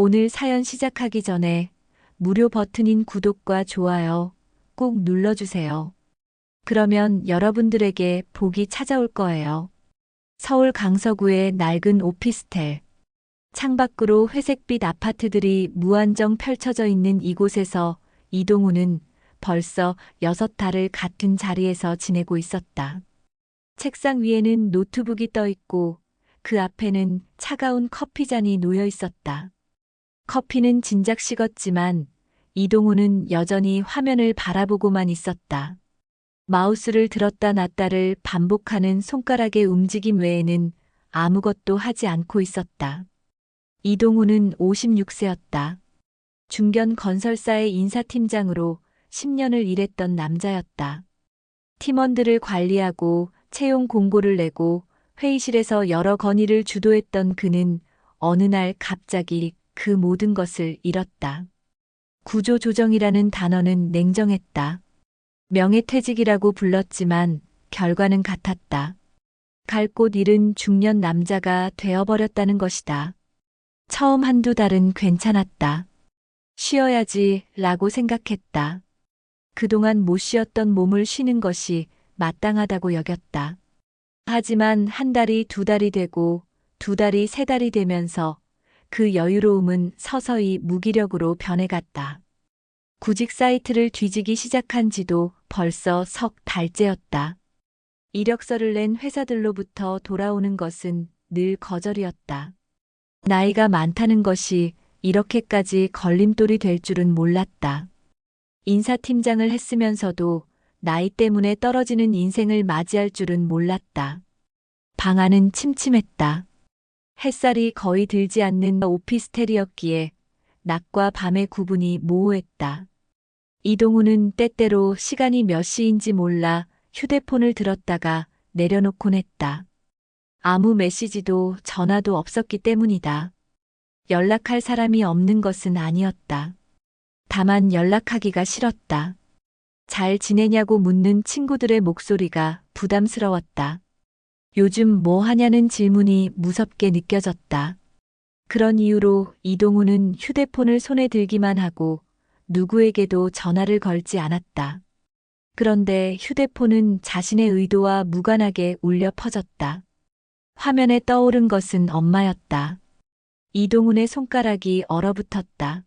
오늘 사연 시작하기 전에 무료 버튼인 구독과 좋아요 꼭 눌러주세요. 그러면 여러분들에게 복이 찾아올 거예요. 서울 강서구의 낡은 오피스텔. 창밖으로 회색빛 아파트들이 무한정 펼쳐져 있는 이곳에서 이동우는 벌써 6달을 같은 자리에서 지내고 있었다. 책상 위에는 노트북이 떠 있고 그 앞에는 차가운 커피잔이 놓여 있었다. 커피는 진작 식었지만 이동우는 여전히 화면을 바라보고만 있었다. 마우스를 들었다 놨다를 반복하는 손가락의 움직임 외에는 아무것도 하지 않고 있었다. 이동우는 56세였다. 중견 건설사의 인사팀장으로 10년을 일했던 남자였다. 팀원들을 관리하고 채용 공고를 내고 회의실에서 여러 건의를 주도했던 그는 어느 날 갑자기 그 모든 것을 잃었다. 구조조정이라는 단어는 냉정했다. 명예퇴직이라고 불렀지만 결과는 같았다. 갈 곳 잃은 중년 남자가 되어버렸다는 것이다. 처음 한두 달은 괜찮았다. 쉬어야지 라고 생각했다. 그동안 못 쉬었던 몸을 쉬는 것이 마땅하다고 여겼다. 하지만 한 달이 2달이 되고 2달이 3달이 되면서 그 여유로움은 서서히 무기력으로 변해갔다. 구직 사이트를 뒤지기 시작한 지도 벌써 3달째였다. 이력서를 낸 회사들로부터 돌아오는 것은 늘 거절이었다. 나이가 많다는 것이 이렇게까지 걸림돌이 될 줄은 몰랐다. 인사팀장을 했으면서도 나이 때문에 떨어지는 인생을 맞이할 줄은 몰랐다. 방 안은 침침했다. 햇살이 거의 들지 않는 오피스텔이었기에 낮과 밤의 구분이 모호했다. 이동우는 때때로 시간이 몇 시인지 몰라 휴대폰을 들었다가 내려놓곤 했다. 아무 메시지도 전화도 없었기 때문이다. 연락할 사람이 없는 것은 아니었다. 다만 연락하기가 싫었다. 잘 지내냐고 묻는 친구들의 목소리가 부담스러웠다. 요즘 뭐 하냐는 질문이 무섭게 느껴졌다. 그런 이유로 이동우는 휴대폰을 손에 들기만 하고 누구에게도 전화를 걸지 않았다. 그런데 휴대폰은 자신의 의도와 무관하게 울려 퍼졌다. 화면에 떠오른 것은 엄마였다. 이동훈의 손가락이 얼어붙었다.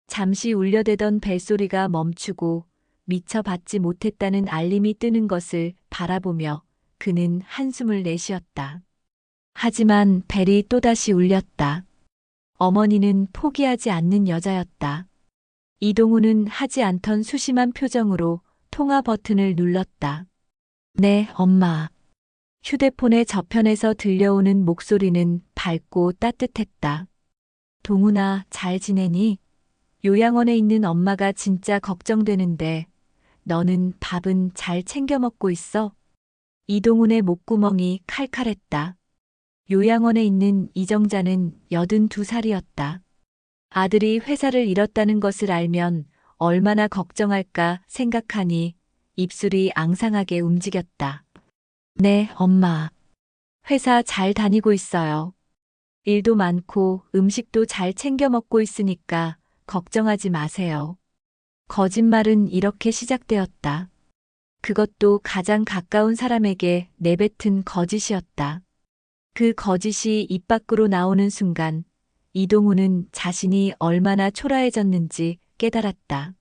잠시 울려대던 벨소리가 멈추고 미처 받지 못했다는 알림이 뜨는 것을 바라보며 그는 한숨을 내쉬었다. 하지만 벨이 또다시 울렸다. 어머니는 포기하지 않는 여자였다. 이동우는 하지 않던 수심한 표정으로 통화 버튼을 눌렀다. 네, 엄마. 휴대폰의 저편에서 들려오는 목소리는 밝고 따뜻했다. 동훈아, 잘 지내니? 요양원에 있는 엄마가 진짜 걱정되는데 너는 밥은 잘 챙겨 먹고 있어? 이동훈의 목구멍이 칼칼했다. 요양원에 있는 이정자는 82살이었다. 아들이 회사를 잃었다는 것을 알면 얼마나 걱정할까 생각하니 입술이 앙상하게 움직였다. 네, 엄마. 회사 잘 다니고 있어요. 일도 많고 음식도 잘 챙겨 먹고 있으니까 걱정하지 마세요. 거짓말은 이렇게 시작되었다. 그것도 가장 가까운 사람에게 내뱉은 거짓이었다. 그 거짓이 입 밖으로 나오는 순간 이동우는 자신이 얼마나 초라해졌는지 깨달았다.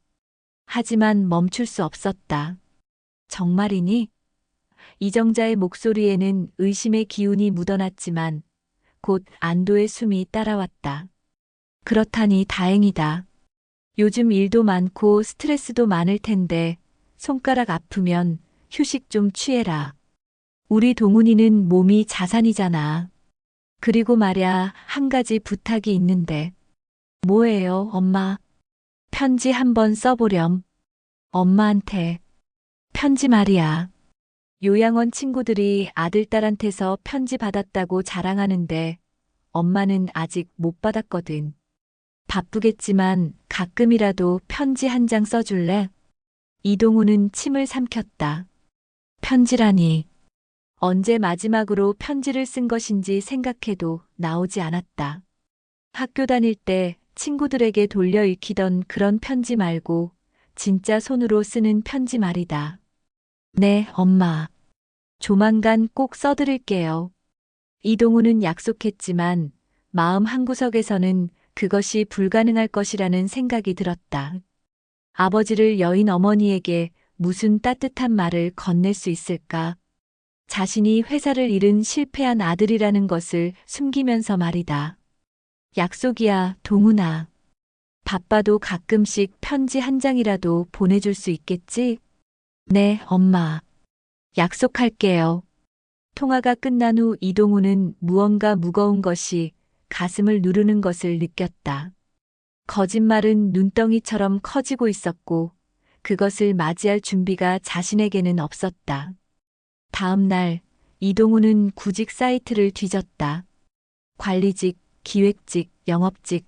하지만 멈출 수 없었다. 정말이니? 이정자의 목소리에는 의심의 기운이 묻어났지만 곧 안도의 숨이 따라왔다. 그렇다니 다행이다. 요즘 일도 많고 스트레스도 많을 텐데 손가락 아프면 휴식 좀 취해라. 우리 동훈이는 몸이 자산이잖아. 그리고 말야, 한 가지 부탁이 있는데. 뭐예요, 엄마? 편지 한번 써보렴. 엄마한테. 편지 말이야. 요양원 친구들이 아들, 딸한테서 편지 받았다고 자랑하는데 엄마는 아직 못 받았거든. 바쁘겠지만 가끔이라도 편지 한 장 써줄래? 이동우는 침을 삼켰다. 편지라니. 언제 마지막으로 편지를 쓴 것인지 생각해도 나오지 않았다. 학교 다닐 때 친구들에게 돌려 읽히던 그런 편지 말고 진짜 손으로 쓰는 편지 말이다. 네, 엄마. 조만간 꼭 써드릴게요. 이동우는 약속했지만 마음 한구석에서는 그것이 불가능할 것이라는 생각이 들었다. 아버지를 여인 어머니에게 무슨 따뜻한 말을 건넬 수 있을까? 자신이 회사를 잃은 실패한 아들이라는 것을 숨기면서 말이다. 약속이야, 동훈아. 바빠도 가끔씩 편지 한 장이라도 보내줄 수 있겠지? 네, 엄마. 약속할게요. 통화가 끝난 후 이동우는 무언가 무거운 것이 가슴을 누르는 것을 느꼈다. 거짓말은 눈덩이처럼 커지고 있었고 그것을 맞이할 준비가 자신에게는 없었다. 다음 날 이동우는 구직 사이트를 뒤졌다. 관리직, 기획직, 영업직.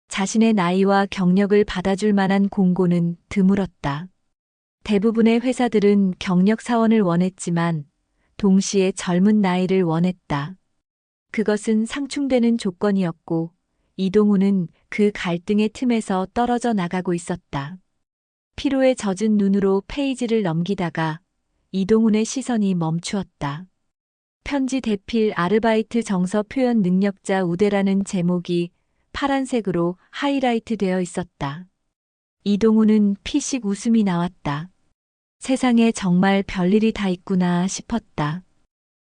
자신의 나이와 경력을 받아줄 만한 공고는 드물었다. 대부분의 회사들은 경력 사원을 원했지만 동시에 젊은 나이를 원했다. 그것은 상충되는 조건이었고 이동우는 그 갈등의 틈에서 떨어져 나가고 있었다. 피로에 젖은 눈으로 페이지를 넘기다가 이동훈의 시선이 멈추었다. 편지 대필 아르바이트 정서 표현 능력자 우대라는 제목이 파란색으로 하이라이트 되어 있었다. 이동훈은 피식 웃음이 나왔다. 세상에 정말 별일이 다 있구나 싶었다.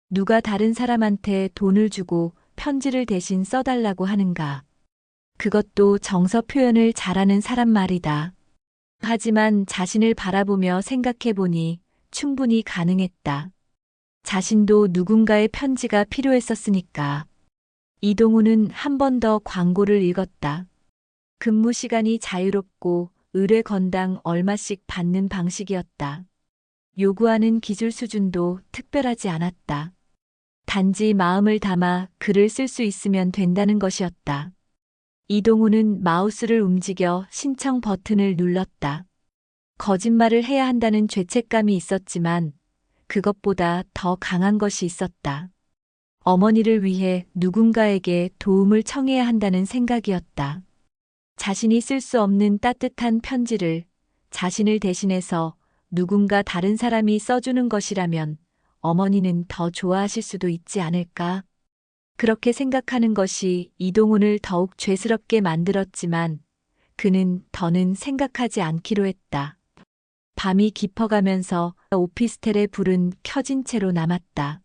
누가 다른 사람한테 돈을 주고 편지를 대신 써달라고 하는가. 그것도 정서 표현을 잘하는 사람 말이다. 하지만 자신을 바라보며 생각해보니 충분히 가능했다. 자신도 누군가의 편지가 필요했었으니까. 이동우는 한 번 더 광고를 읽었다. 근무 시간이 자유롭고 의뢰 건당 얼마씩 받는 방식이었다. 요구하는 기술 수준도 특별하지 않았다. 단지 마음을 담아 글을 쓸 수 있으면 된다는 것이었다. 이동우는 마우스를 움직여 신청 버튼을 눌렀다. 거짓말을 해야 한다는 죄책감이 있었지만 그것보다 더 강한 것이 있었다. 어머니를 위해 누군가에게 도움을 청해야 한다는 생각이었다. 자신이 쓸 수 없는 따뜻한 편지를 자신을 대신해서 누군가 다른 사람이 써주는 것이라면 어머니는 더 좋아하실 수도 있지 않을까? 그렇게 생각하는 것이 이동훈을 더욱 죄스럽게 만들었지만 그는 더는 생각하지 않기로 했다. 밤이 깊어가면서 오피스텔의 불은 켜진 채로 남았다.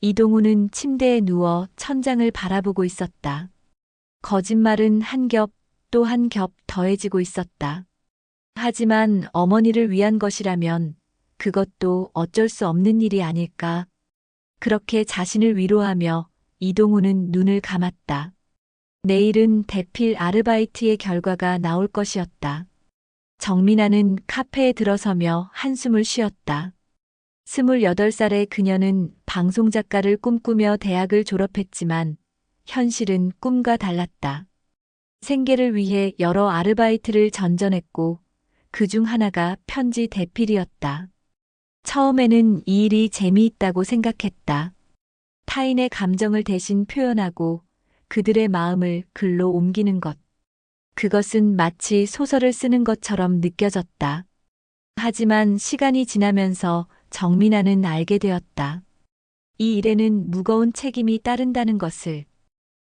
이동훈은 침대에 누워 천장을 바라보고 있었다. 거짓말은 한 겹 또 한 겹 더해지고 있었다. 하지만 어머니를 위한 것이라면 그것도 어쩔 수 없는 일이 아닐까. 그렇게 자신을 위로하며 이동훈은 눈을 감았다. 내일은 대필 아르바이트의 결과가 나올 것이었다. 정민아는 카페에 들어서며 한숨을 쉬었다. 28살의 그녀는 방송작가를 꿈꾸며 대학을 졸업했지만 현실은 꿈과 달랐다. 생계를 위해 여러 아르바이트를 전전했고 그중 하나가 편지 대필이었다. 처음에는 이 일이 재미있다고 생각했다. 타인의 감정을 대신 표현하고 그들의 마음을 글로 옮기는 것. 그것은 마치 소설을 쓰는 것처럼 느껴졌다. 하지만 시간이 지나면서 정민아는 알게 되었다. 이 일에는 무거운 책임이 따른다는 것을.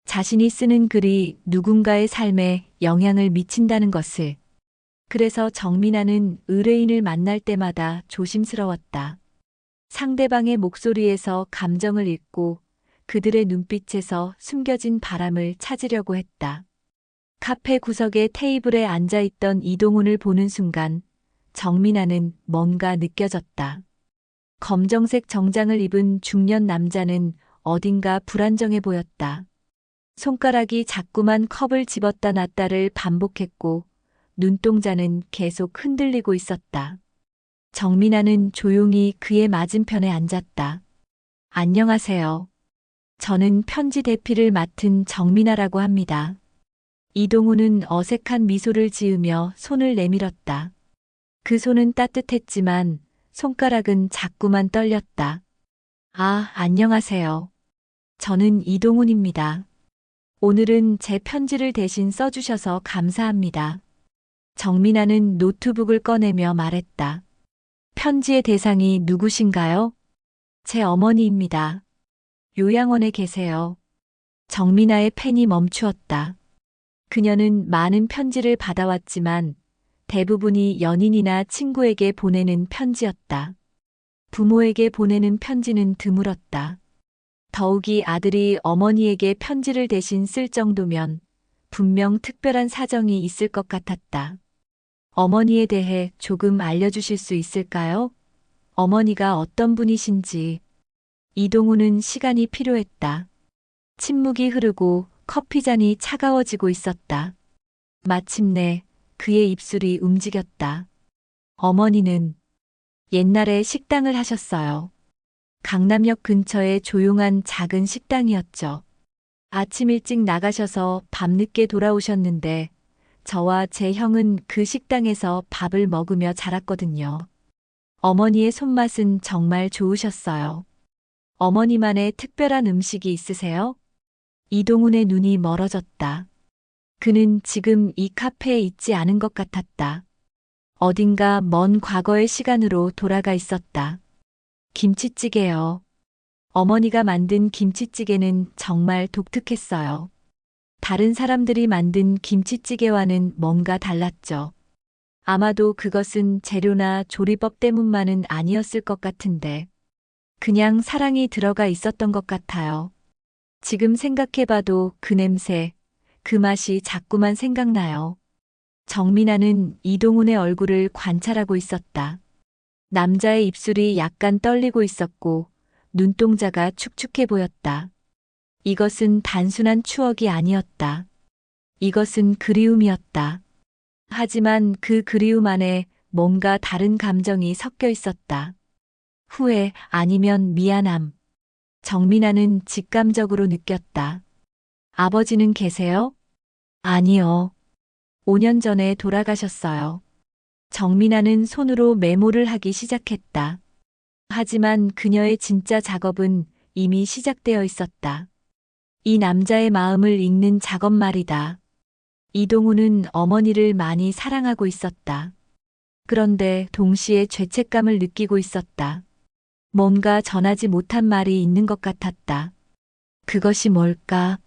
자신이 쓰는 글이 누군가의 삶에 영향을 미친다는 것을. 그래서 정민아는 의뢰인을 만날 때마다 조심스러웠다. 상대방의 목소리에서 감정을 읽고 그들의 눈빛에서 숨겨진 바람을 찾으려고 했다. 카페 구석의 테이블에 앉아있던 이동훈을 보는 순간 정민아는 뭔가 느껴졌다. 검정색 정장을 입은 중년 남자는 어딘가 불안정해 보였다. 손가락이 자꾸만 컵을 집었다 놨다를 반복했고 눈동자는 계속 흔들리고 있었다. 정민아는 조용히 그의 맞은편에 앉았다. 안녕하세요. 저는 편지 대필을 맡은 정민아라고 합니다. 이동훈은 어색한 미소를 지으며 손을 내밀었다. 그 손은 따뜻했지만 손가락은 자꾸만 떨렸다. 아, 안녕하세요. 저는 이동훈입니다. 오늘은 제 편지를 대신 써주셔서 감사합니다. 정민아는 노트북을 꺼내며 말했다. 편지의 대상이 누구신가요? 제 어머니입니다. 요양원에 계세요. 정민아의 펜이 멈추었다. 그녀는 많은 편지를 받아왔지만 대부분이 연인이나 친구에게 보내는 편지였다. 부모에게 보내는 편지는 드물었다. 더욱이 아들이 어머니에게 편지를 대신 쓸 정도면 분명 특별한 사정이 있을 것 같았다. 어머니에 대해 조금 알려주실 수 있을까요? 어머니가 어떤 분이신지. 이동우는 시간이 필요했다. 침묵이 흐르고 커피잔이 차가워지고 있었다. 마침내 그의 입술이 움직였다. 어머니는 옛날에 식당을 하셨어요. 강남역 근처의 조용한 작은 식당이었죠. 아침 일찍 나가셔서 밤늦게 돌아오셨는데 저와 제 형은 그 식당에서 밥을 먹으며 자랐거든요. 어머니의 손맛은 정말 좋으셨어요. 어머니만의 특별한 음식이 있으세요? 이동훈의 눈이 멀어졌다. 그는 지금 이 카페에 있지 않은 것 같았다. 어딘가 먼 과거의 시간으로 돌아가 있었다. 김치찌개요. 어머니가 만든 김치찌개는 정말 독특했어요. 다른 사람들이 만든 김치찌개와는 뭔가 달랐죠. 아마도 그것은 재료나 조리법 때문만은 아니었을 것 같은데, 그냥 사랑이 들어가 있었던 것 같아요. 지금 생각해봐도 그 냄새, 그 맛이 자꾸만 생각나요. 정민아는 이동훈의 얼굴을 관찰하고 있었다. 남자의 입술이 약간 떨리고 있었고 눈동자가 축축해 보였다. 이것은 단순한 추억이 아니었다. 이것은 그리움이었다. 하지만 그 그리움 안에 뭔가 다른 감정이 섞여 있었다. 후회 아니면 미안함. 정민아는 직감적으로 느꼈다. 아버지는 계세요? 아니요. 5년 전에 돌아가셨어요. 정민아는 손으로 메모를 하기 시작했다. 하지만 그녀의 진짜 작업은 이미 시작되어 있었다. 이 남자의 마음을 읽는 작업 말이다. 이동우는 어머니를 많이 사랑하고 있었다. 그런데 동시에 죄책감을 느끼고 있었다. 뭔가 전하지 못한 말이 있는 것 같았다. 그것이 뭘까?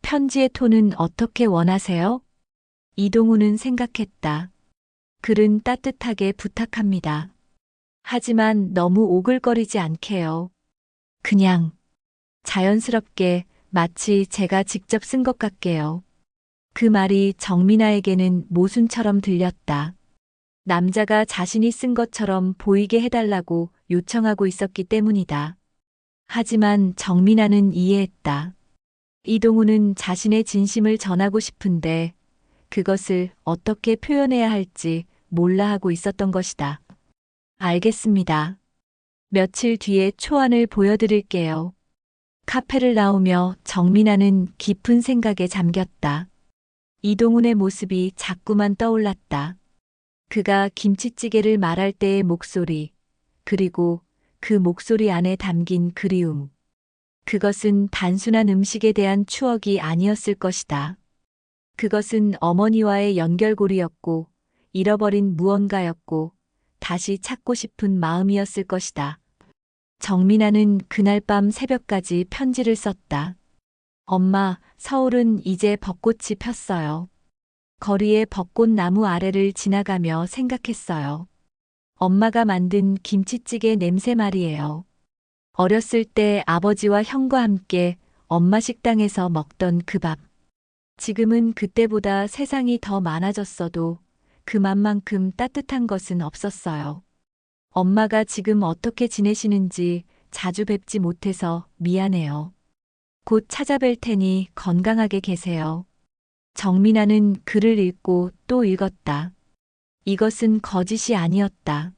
편지의 톤은 어떻게 원하세요? 이동우는 생각했다. 글은 따뜻하게 부탁합니다. 하지만 너무 오글거리지 않게요. 그냥 자연스럽게 마치 제가 직접 쓴 것 같게요. 그 말이 정민아에게는 모순처럼 들렸다. 남자가 자신이 쓴 것처럼 보이게 해달라고 요청하고 있었기 때문이다. 하지만 정민아는 이해했다. 이동우는 자신의 진심을 전하고 싶은데 그것을 어떻게 표현해야 할지 몰라 하고 있었던 것이다. 알겠습니다. 며칠 뒤에 초안을 보여드릴게요. 카페를 나오며 정민아는 깊은 생각에 잠겼다. 이동훈의 모습이 자꾸만 떠올랐다. 그가 김치찌개를 말할 때의 목소리, 그리고 그 목소리 안에 담긴 그리움. 그것은 단순한 음식에 대한 추억이 아니었을 것이다. 그것은 어머니와의 연결고리였고, 잃어버린 무언가였고, 다시 찾고 싶은 마음이었을 것이다. 정민아는 그날 밤 새벽까지 편지를 썼다. 엄마, 서울은 이제 벚꽃이 폈어요. 거리의 벚꽃나무 아래를 지나가며 생각했어요. 엄마가 만든 김치찌개 냄새 말이에요. 어렸을 때 아버지와 형과 함께 엄마 식당에서 먹던 그 밥. 지금은 그때보다 세상이 더 많아졌어도 그 맛만큼 따뜻한 것은 없었어요. 엄마가 지금 어떻게 지내시는지 자주 뵙지 못해서 미안해요. 곧 찾아뵐 테니 건강하게 계세요. 정민아는 글을 읽고 또 읽었다. 이것은 거짓이 아니었다.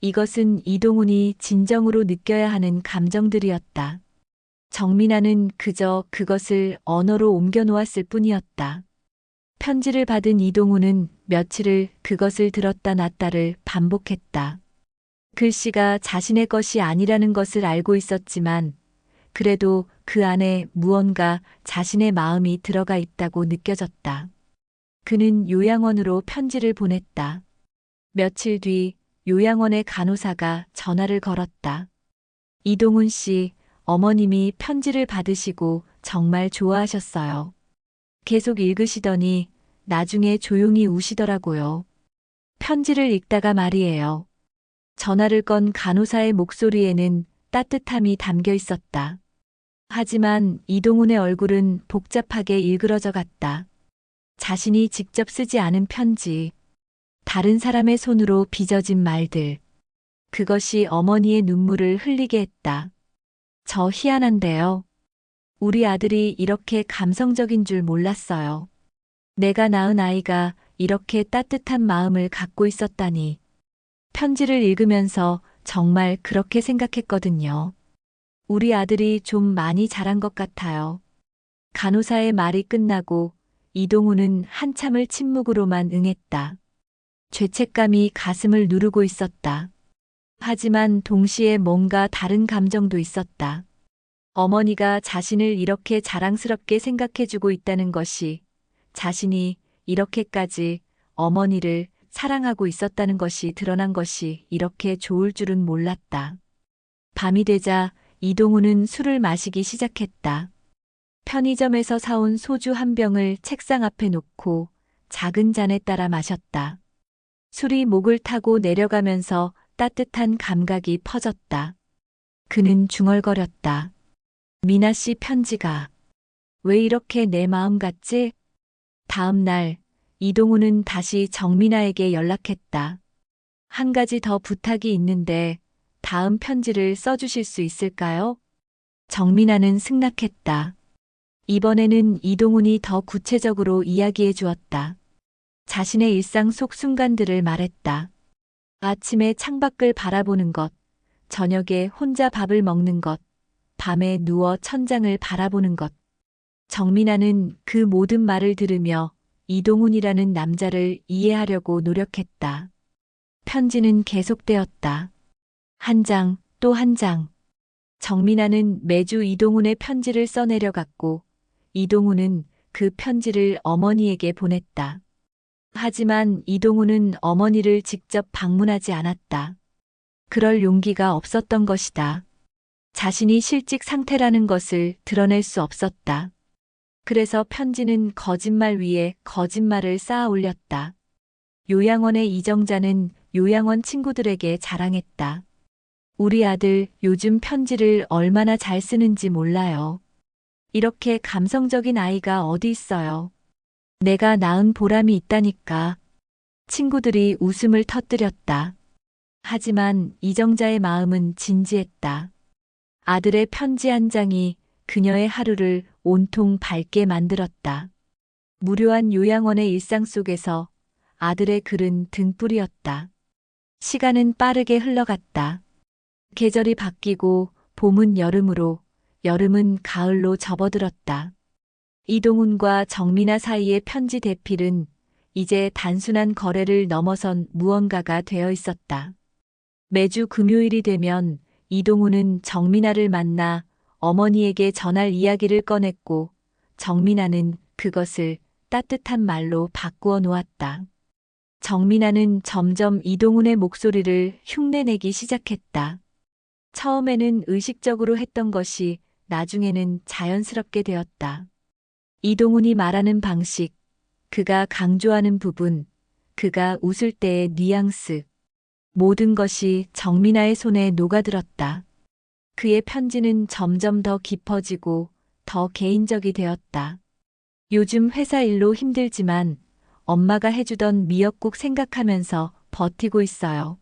이것은 이동훈이 진정으로 느껴야 하는 감정들이었다. 정민아는 그저 그것을 언어로 옮겨 놓았을 뿐이었다. 편지를 받은 이동훈은 며칠을 그것을 들었다 놨다를 반복했다. 글씨가 자신의 것이 아니라는 것을 알고 있었지만 그래도 그 안에 무언가 자신의 마음이 들어가 있다고 느껴졌다. 그는 요양원으로 편지를 보냈다. 며칠 뒤 요양원의 간호사가 전화를 걸었다. 이동훈 씨, 어머님이 편지를 받으시고 정말 좋아하셨어요. 계속 읽으시더니 나중에 조용히 우시더라고요. 편지를 읽다가 말이에요. 전화를 건 간호사의 목소리에는 따뜻함이 담겨 있었다. 하지만 이동훈의 얼굴은 복잡하게 일그러져 갔다. 자신이 직접 쓰지 않은 편지, 다른 사람의 손으로 빚어진 말들. 그것이 어머니의 눈물을 흘리게 했다. 저 희한한데요. 우리 아들이 이렇게 감성적인 줄 몰랐어요. 내가 낳은 아이가 이렇게 따뜻한 마음을 갖고 있었다니. 편지를 읽으면서 정말 그렇게 생각했거든요. 우리 아들이 좀 많이 자란 것 같아요. 간호사의 말이 끝나고 이동훈은 한참을 침묵으로만 응했다. 죄책감이 가슴을 누르고 있었다. 하지만 동시에 뭔가 다른 감정도 있었다. 어머니가 자신을 이렇게 자랑스럽게 생각해주고 있다는 것이, 자신이 이렇게까지 어머니를 사랑하고 있었다는 것이 드러난 것이 이렇게 좋을 줄은 몰랐다. 밤이 되자 이동훈은 술을 마시기 시작했다. 편의점에서 사온 소주 한 병을 책상 앞에 놓고 작은 잔에 따라 마셨다. 술이 목을 타고 내려가면서 따뜻한 감각이 퍼졌다. 그는 중얼거렸다. 미나 씨 편지가 왜 이렇게 내 마음 같지? 다음 날 이동훈은 다시 정민아에게 연락했다. 한 가지 더 부탁이 있는데 다음 편지를 써주실 수 있을까요? 정민아는 승낙했다. 이번에는 이동훈이 더 구체적으로 이야기해 주었다. 자신의 일상 속 순간들을 말했다. 아침에 창밖을 바라보는 것, 저녁에 혼자 밥을 먹는 것, 밤에 누워 천장을 바라보는 것. 정민아는 그 모든 말을 들으며 이동훈이라는 남자를 이해하려고 노력했다. 편지는 계속되었다. 한 장, 또 한 장. 정민아는 매주 이동훈의 편지를 써내려갔고, 이동훈은 그 편지를 어머니에게 보냈다. 하지만 이동훈은 어머니를 직접 방문하지 않았다. 그럴 용기가 없었던 것이다. 자신이 실직 상태라는 것을 드러낼 수 없었다. 그래서 편지는 거짓말 위에 거짓말을 쌓아 올렸다. 요양원의 이정자는 요양원 친구들에게 자랑했다. 우리 아들 요즘 편지를 얼마나 잘 쓰는지 몰라요. 이렇게 감성적인 아이가 어디 있어요. 내가 낳은 보람이 있다니까. 친구들이 웃음을 터뜨렸다. 하지만 이정자의 마음은 진지했다. 아들의 편지 한 장이 그녀의 하루를 온통 밝게 만들었다. 무료한 요양원의 일상 속에서 아들의 글은 등불이었다. 시간은 빠르게 흘러갔다. 계절이 바뀌고 봄은 여름으로, 여름은 가을로 접어들었다. 이동훈과 정민아 사이의 편지 대필은 이제 단순한 거래를 넘어선 무언가가 되어 있었다. 매주 금요일이 되면 이동훈은 정민아를 만나 어머니에게 전할 이야기를 꺼냈고 정민아는 그것을 따뜻한 말로 바꾸어 놓았다. 정민아는 점점 이동훈의 목소리를 흉내내기 시작했다. 처음에는 의식적으로 했던 것이 나중에는 자연스럽게 되었다. 이동훈이 말하는 방식, 그가 강조하는 부분, 그가 웃을 때의 뉘앙스, 모든 것이 정민아의 손에 녹아들었다. 그의 편지는 점점 더 깊어지고 더 개인적이 되었다. 요즘 회사 일로 힘들지만 엄마가 해주던 미역국 생각하면서 버티고 있어요.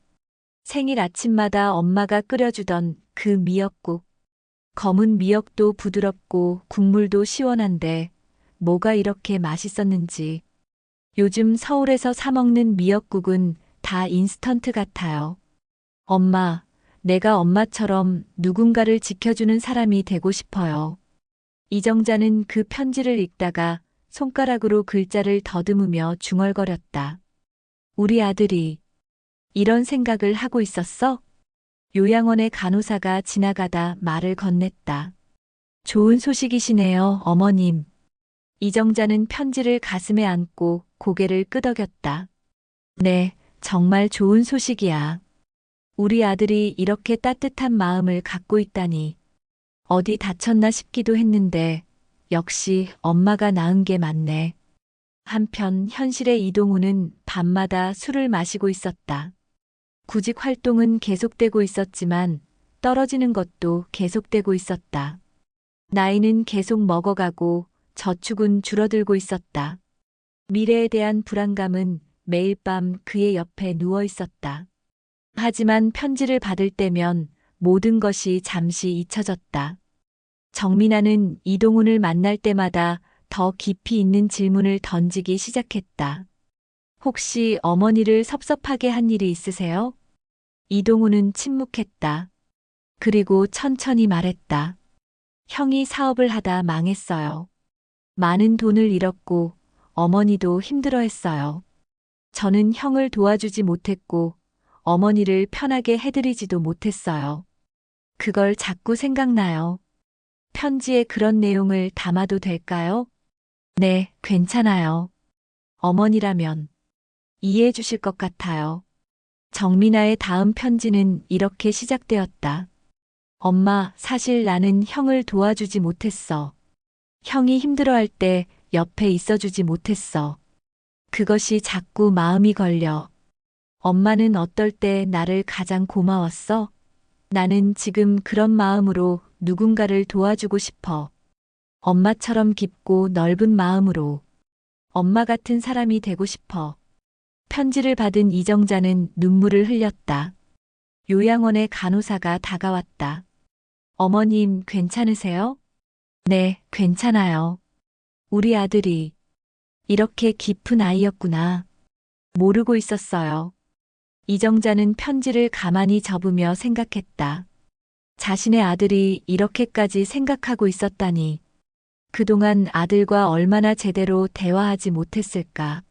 생일 아침마다 엄마가 끓여주던 그 미역국. 검은 미역도 부드럽고 국물도 시원한데 뭐가 이렇게 맛있었는지. 요즘 서울에서 사 먹는 미역국은 다 인스턴트 같아요. 엄마, 내가 엄마처럼 누군가를 지켜주는 사람이 되고 싶어요. 이정자는 그 편지를 읽다가 손가락으로 글자를 더듬으며 중얼거렸다. 우리 아들이 이런 생각을 하고 있었어? 요양원의 간호사가 지나가다 말을 건넸다. 좋은 소식이시네요, 어머님. 이정자는 편지를 가슴에 안고 고개를 끄덕였다. 네, 정말 좋은 소식이야. 우리 아들이 이렇게 따뜻한 마음을 갖고 있다니. 어디 다쳤나 싶기도 했는데, 역시 엄마가 낳은 게 맞네. 한편 현실의 이동우는 밤마다 술을 마시고 있었다. 구직 활동은 계속되고 있었지만 떨어지는 것도 계속되고 있었다. 나이는 계속 먹어가고 저축은 줄어들고 있었다. 미래에 대한 불안감은 매일 밤 그의 옆에 누워 있었다. 하지만 편지를 받을 때면 모든 것이 잠시 잊혀졌다. 정민아는 이동훈을 만날 때마다 더 깊이 있는 질문을 던지기 시작했다. 혹시 어머니를 섭섭하게 한 일이 있으세요? 이동훈은 침묵했다. 그리고 천천히 말했다. 형이 사업을 하다 망했어요. 많은 돈을 잃었고 어머니도 힘들어했어요. 저는 형을 도와주지 못했고 어머니를 편하게 해드리지도 못했어요. 그걸 자꾸 생각나요. 편지에 그런 내용을 담아도 될까요? 네, 괜찮아요. 어머니라면 이해해 주실 것 같아요. 정민아의 다음 편지는 이렇게 시작되었다. 엄마, 사실 나는 형을 도와주지 못했어. 형이 힘들어할 때 옆에 있어주지 못했어. 그것이 자꾸 마음이 걸려. 엄마는 어떨 때 나를 가장 고마웠어? 나는 지금 그런 마음으로 누군가를 도와주고 싶어. 엄마처럼 깊고 넓은 마음으로. 엄마 같은 사람이 되고 싶어. 편지를 받은 이정자는 눈물을 흘렸다. 요양원의 간호사가 다가왔다. 어머님, 괜찮으세요? 네, 괜찮아요. 우리 아들이 이렇게 깊은 아이였구나. 모르고 있었어요. 이정자는 편지를 가만히 접으며 생각했다. 자신의 아들이 이렇게까지 생각하고 있었다니. 그동안 아들과 얼마나 제대로 대화하지 못했을까.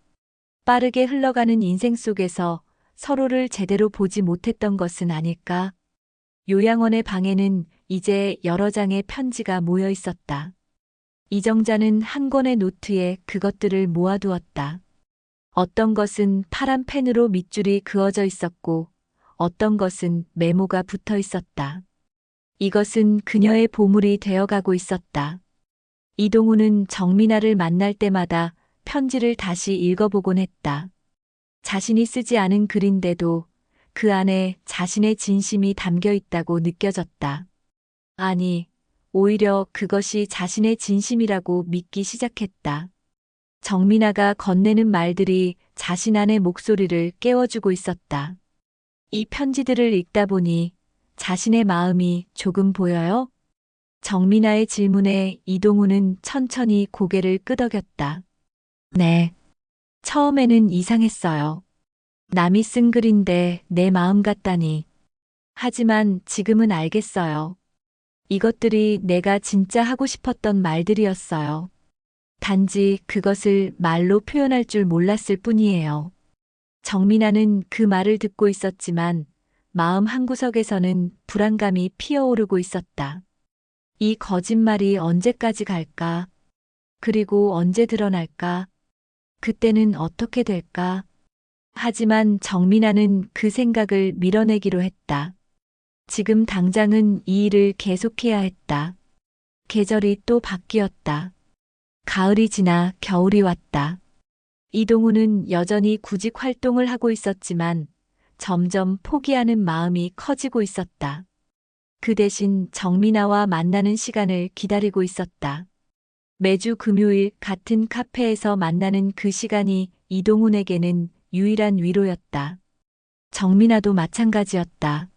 빠르게 흘러가는 인생 속에서 서로를 제대로 보지 못했던 것은 아닐까. 요양원의 방에는 이제 여러 장의 편지가 모여 있었다. 이정자는 한 권의 노트에 그것들을 모아두었다. 어떤 것은 파란 펜으로 밑줄이 그어져 있었고 어떤 것은 메모가 붙어 있었다. 이것은 그녀의 보물이 되어가고 있었다. 이동우는 정민아를 만날 때마다 편지를 다시 읽어보곤 했다. 자신이 쓰지 않은 글인데도 그 안에 자신의 진심이 담겨 있다고 느껴졌다. 아니, 오히려 그것이 자신의 진심이라고 믿기 시작했다. 정민아가 건네는 말들이 자신 안의 목소리를 깨워주고 있었다. 이 편지들을 읽다 보니 자신의 마음이 조금 보여요? 정민아의 질문에 이동우는 천천히 고개를 끄덕였다. 네. 처음에는 이상했어요. 남이 쓴 글인데 내 마음 같다니. 하지만 지금은 알겠어요. 이것들이 내가 진짜 하고 싶었던 말들이었어요. 단지 그것을 말로 표현할 줄 몰랐을 뿐이에요. 정민아는 그 말을 듣고 있었지만 마음 한구석에서는 불안감이 피어오르고 있었다. 이 거짓말이 언제까지 갈까? 그리고 언제 드러날까? 그때는 어떻게 될까? 하지만 정민아는 그 생각을 밀어내기로 했다. 지금 당장은 이 일을 계속해야 했다. 계절이 또 바뀌었다. 가을이 지나 겨울이 왔다. 이동우는 여전히 구직 활동을 하고 있었지만 점점 포기하는 마음이 커지고 있었다. 그 대신 정민아와 만나는 시간을 기다리고 있었다. 매주 금요일 같은 카페에서 만나는 그 시간이 이동훈에게는 유일한 위로였다. 정민아도 마찬가지였다.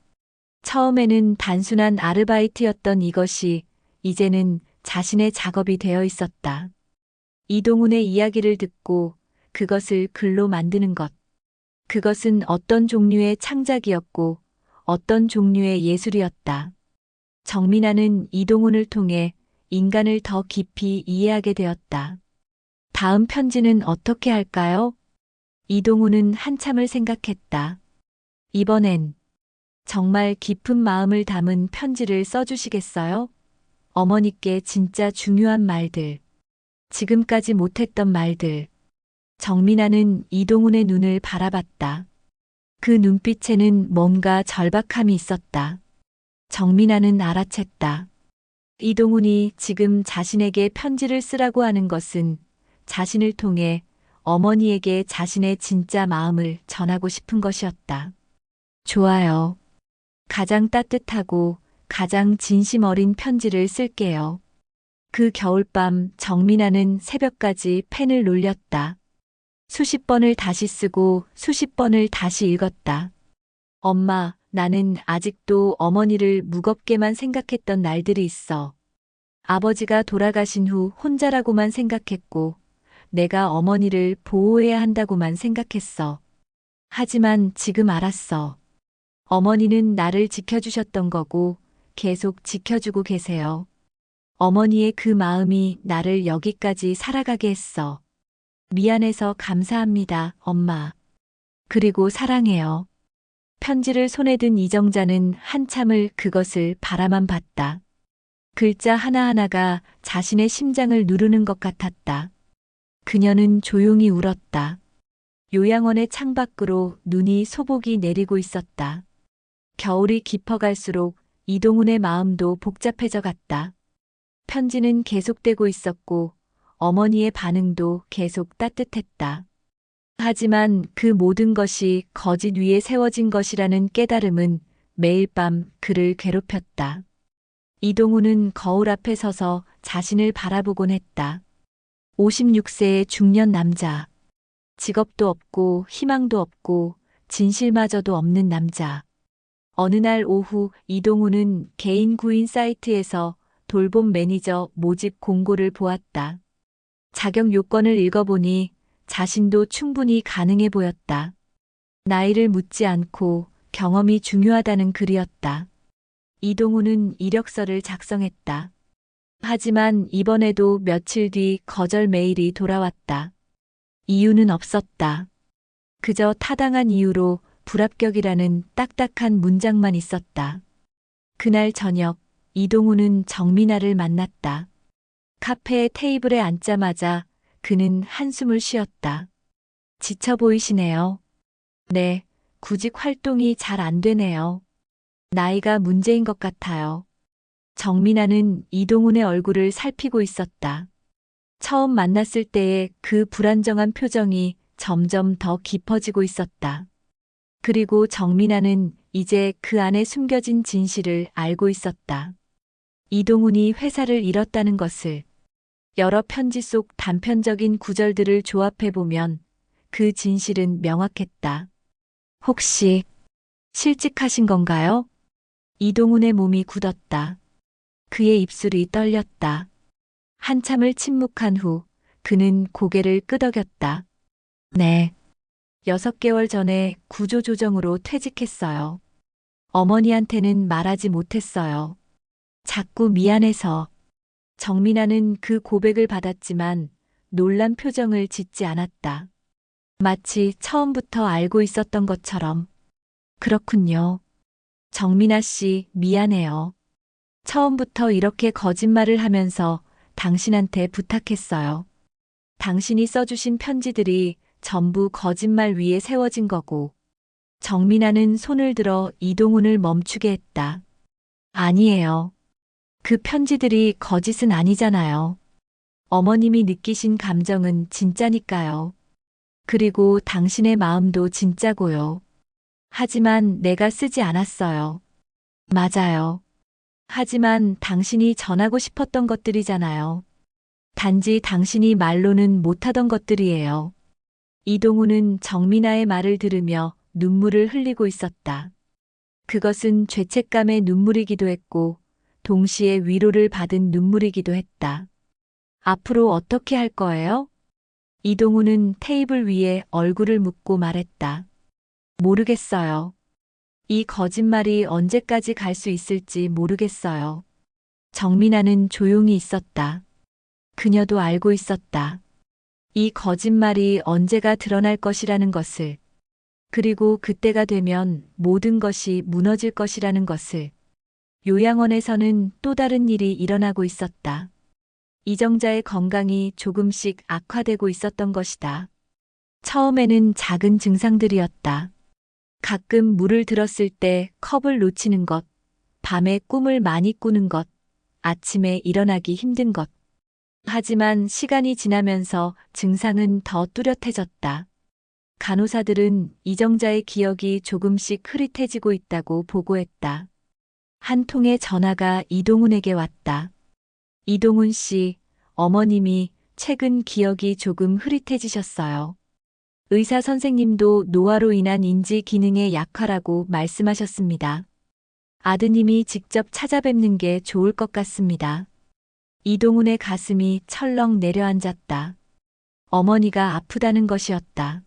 처음에는 단순한 아르바이트였던 이것이 이제는 자신의 작업이 되어 있었다. 이동훈의 이야기를 듣고 그것을 글로 만드는 것. 그것은 어떤 종류의 창작이었고 어떤 종류의 예술이었다. 정민아는 이동훈을 통해 인간을 더 깊이 이해하게 되었다. 다음 편지는 어떻게 할까요? 이동훈은 한참을 생각했다. 이번엔 정말 깊은 마음을 담은 편지를 써주시겠어요? 어머니께 진짜 중요한 말들, 지금까지 못했던 말들. 정민아는 이동훈의 눈을 바라봤다. 그 눈빛에는 뭔가 절박함이 있었다. 정민아는 알아챘다. 이동훈이 지금 자신에게 편지를 쓰라고 하는 것은 자신을 통해 어머니에게 자신의 진짜 마음을 전하고 싶은 것이었다. 좋아요. 가장 따뜻하고 가장 진심 어린 편지를 쓸게요. 그 겨울밤 정민아는 새벽까지 펜을 놀렸다. 수십 번을 다시 쓰고 수십 번을 다시 읽었다. 엄마, 나는 아직도 어머니를 무겁게만 생각했던 날들이 있어. 아버지가 돌아가신 후 혼자라고만 생각했고, 내가 어머니를 보호해야 한다고만 생각했어. 하지만 지금 알았어. 어머니는 나를 지켜주셨던 거고, 계속 지켜주고 계세요. 어머니의 그 마음이 나를 여기까지 살아가게 했어. 미안해서 감사합니다, 엄마. 그리고 사랑해요. 편지를 손에 든 이정자는 한참을 그것을 바라만 봤다. 글자 하나하나가 자신의 심장을 누르는 것 같았다. 그녀는 조용히 울었다. 요양원의 창밖으로 눈이 소복이 내리고 있었다. 겨울이 깊어갈수록 이동훈의 마음도 복잡해져 갔다. 편지는 계속되고 있었고 어머니의 반응도 계속 따뜻했다. 하지만 그 모든 것이 거짓 위에 세워진 것이라는 깨달음은 매일 밤 그를 괴롭혔다. 이동훈은 거울 앞에 서서 자신을 바라보곤 했다. 56세의 중년 남자. 직업도 없고 희망도 없고 진실마저도 없는 남자. 어느 날 오후 이동훈은 개인 구인 사이트에서 돌봄 매니저 모집 공고를 보았다. 자격 요건을 읽어보니 자신도 충분히 가능해 보였다. 나이를 묻지 않고 경험이 중요하다는 글이었다. 이동훈은 이력서를 작성했다. 하지만 이번에도 며칠 뒤 거절 메일이 돌아왔다. 이유는 없었다. 그저 타당한 이유로 불합격이라는 딱딱한 문장만 있었다. 그날 저녁 이동훈은 정민아를 만났다. 카페의 테이블에 앉자마자 그는 한숨을 쉬었다. 지쳐 보이시네요. 네, 구직 활동이 잘 안 되네요. 나이가 문제인 것 같아요. 정민아는 이동훈의 얼굴을 살피고 있었다. 처음 만났을 때의 그 불안정한 표정이 점점 더 깊어지고 있었다. 그리고 정민아는 이제 그 안에 숨겨진 진실을 알고 있었다. 이동훈이 회사를 잃었다는 것을. 여러 편지 속 단편적인 구절들을 조합해보면 그 진실은 명확했다. 혹시 실직하신 건가요? 이동훈의 몸이 굳었다. 그의 입술이 떨렸다. 한참을 침묵한 후 그는 고개를 끄덕였다. 네. 6개월 전에 구조조정으로 퇴직했어요. 어머니한테는 말하지 못했어요. 자꾸 미안해서. 정민아는 그 고백을 받았지만 놀란 표정을 짓지 않았다. 마치 처음부터 알고 있었던 것처럼. 그렇군요. 정민아 씨, 미안해요. 처음부터 이렇게 거짓말을 하면서 당신한테 부탁했어요. 당신이 써주신 편지들이 전부 거짓말 위에 세워진 거고. 정민아는 손을 들어 이동훈을 멈추게 했다. 아니에요. 그 편지들이 거짓은 아니잖아요. 어머님이 느끼신 감정은 진짜니까요. 그리고 당신의 마음도 진짜고요. 하지만 내가 쓰지 않았어요. 맞아요. 하지만 당신이 전하고 싶었던 것들이잖아요. 단지 당신이 말로는 못하던 것들이에요. 이동훈은 정민아의 말을 들으며 눈물을 흘리고 있었다. 그것은 죄책감의 눈물이기도 했고 동시에 위로를 받은 눈물이기도 했다. 앞으로 어떻게 할 거예요? 이동훈은 테이블 위에 얼굴을 묻고 말했다. 모르겠어요. 이 거짓말이 언제까지 갈 수 있을지 모르겠어요. 정민아는 조용히 있었다. 그녀도 알고 있었다. 이 거짓말이 언제가 드러날 것이라는 것을. 그리고 그때가 되면 모든 것이 무너질 것이라는 것을. 요양원에서는 또 다른 일이 일어나고 있었다. 이정자의 건강이 조금씩 악화되고 있었던 것이다. 처음에는 작은 증상들이었다. 가끔 물을 들었을 때 컵을 놓치는 것, 밤에 꿈을 많이 꾸는 것, 아침에 일어나기 힘든 것. 하지만 시간이 지나면서 증상은 더 뚜렷해졌다. 간호사들은 이정자의 기억이 조금씩 흐릿해지고 있다고 보고했다. 한 통의 전화가 이동훈에게 왔다. 이동훈 씨, 어머님이 최근 기억이 조금 흐릿해지셨어요. 의사 선생님도 노화로 인한 인지 기능의 약화라고 말씀하셨습니다. 아드님이 직접 찾아뵙는 게 좋을 것 같습니다. 이동훈의 가슴이 철렁 내려앉았다. 어머니가 아프다는 것이었다.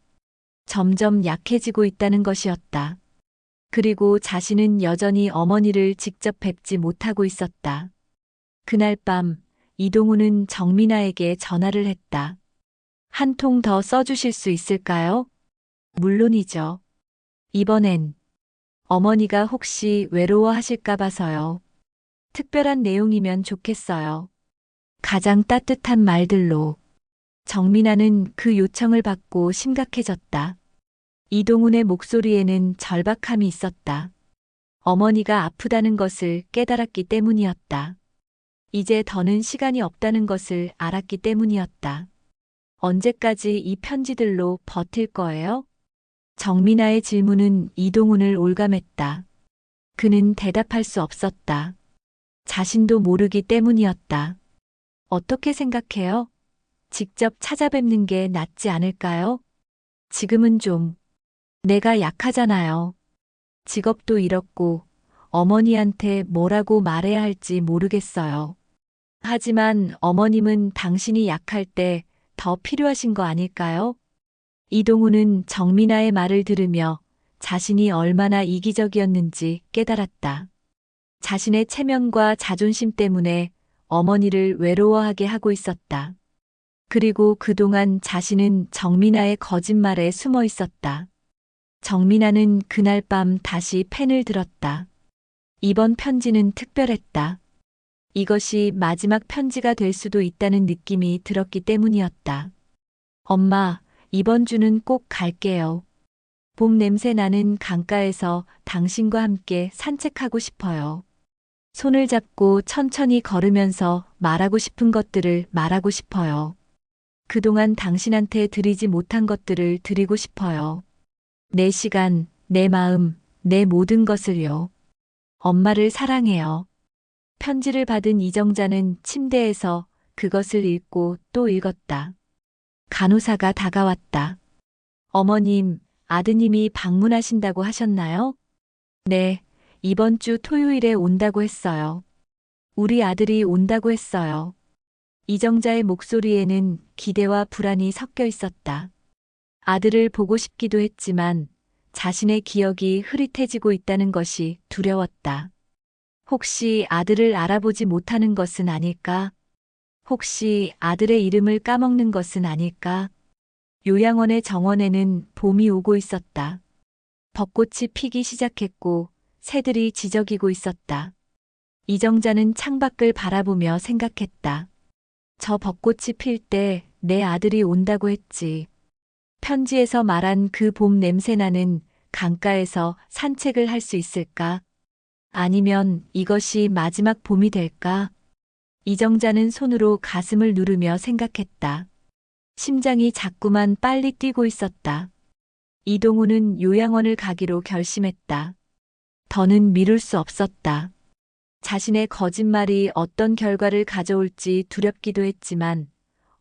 점점 약해지고 있다는 것이었다. 그리고 자신은 여전히 어머니를 직접 뵙지 못하고 있었다. 그날 밤 이동훈은 정민아에게 전화를 했다. 한 통 더 써주실 수 있을까요? 물론이죠. 이번엔 어머니가 혹시 외로워하실까 봐서요. 특별한 내용이면 좋겠어요. 가장 따뜻한 말들로. 정민아는 그 요청을 받고 심각해졌다. 이동훈의 목소리에는 절박함이 있었다. 어머니가 아프다는 것을 깨달았기 때문이었다. 이제 더는 시간이 없다는 것을 알았기 때문이었다. 언제까지 이 편지들로 버틸 거예요? 정민아의 질문은 이동훈을 올감했다. 그는 대답할 수 없었다. 자신도 모르기 때문이었다. 어떻게 생각해요? 직접 찾아뵙는 게 낫지 않을까요? 지금은 좀. 내가 약하잖아요. 직업도 잃었고 어머니한테 뭐라고 말해야 할지 모르겠어요. 하지만 어머님은 당신이 약할 때 더 필요하신 거 아닐까요? 이동훈은 정민아의 말을 들으며 자신이 얼마나 이기적이었는지 깨달았다. 자신의 체면과 자존심 때문에 어머니를 외로워하게 하고 있었다. 그리고 그동안 자신은 정민아의 거짓말에 숨어 있었다. 정민아는 그날 밤 다시 펜을 들었다. 이번 편지는 특별했다. 이것이 마지막 편지가 될 수도 있다는 느낌이 들었기 때문이었다. 엄마, 이번 주는 꼭 갈게요. 봄 냄새 나는 강가에서 당신과 함께 산책하고 싶어요. 손을 잡고 천천히 걸으면서 말하고 싶은 것들을 말하고 싶어요. 그동안 당신한테 드리지 못한 것들을 드리고 싶어요. 내 시간, 내 마음, 내 모든 것을요. 엄마를 사랑해요. 편지를 받은 이정자는 침대에서 그것을 읽고 또 읽었다. 간호사가 다가왔다. 어머님, 아드님이 방문하신다고 하셨나요? 네, 이번 주 토요일에 온다고 했어요. 우리 아들이 온다고 했어요. 이정자의 목소리에는 기대와 불안이 섞여 있었다. 아들을 보고 싶기도 했지만 자신의 기억이 흐릿해지고 있다는 것이 두려웠다. 혹시 아들을 알아보지 못하는 것은 아닐까? 혹시 아들의 이름을 까먹는 것은 아닐까? 요양원의 정원에는 봄이 오고 있었다. 벚꽃이 피기 시작했고 새들이 지저귀고 있었다. 이정자는 창밖을 바라보며 생각했다. 저 벚꽃이 필 때 내 아들이 온다고 했지. 편지에서 말한 그 봄 냄새나는 강가에서 산책을 할 수 있을까? 아니면 이것이 마지막 봄이 될까? 이정자는 손으로 가슴을 누르며 생각했다. 심장이 자꾸만 빨리 뛰고 있었다. 이동훈은 요양원을 가기로 결심했다. 더는 미룰 수 없었다. 자신의 거짓말이 어떤 결과를 가져올지 두렵기도 했지만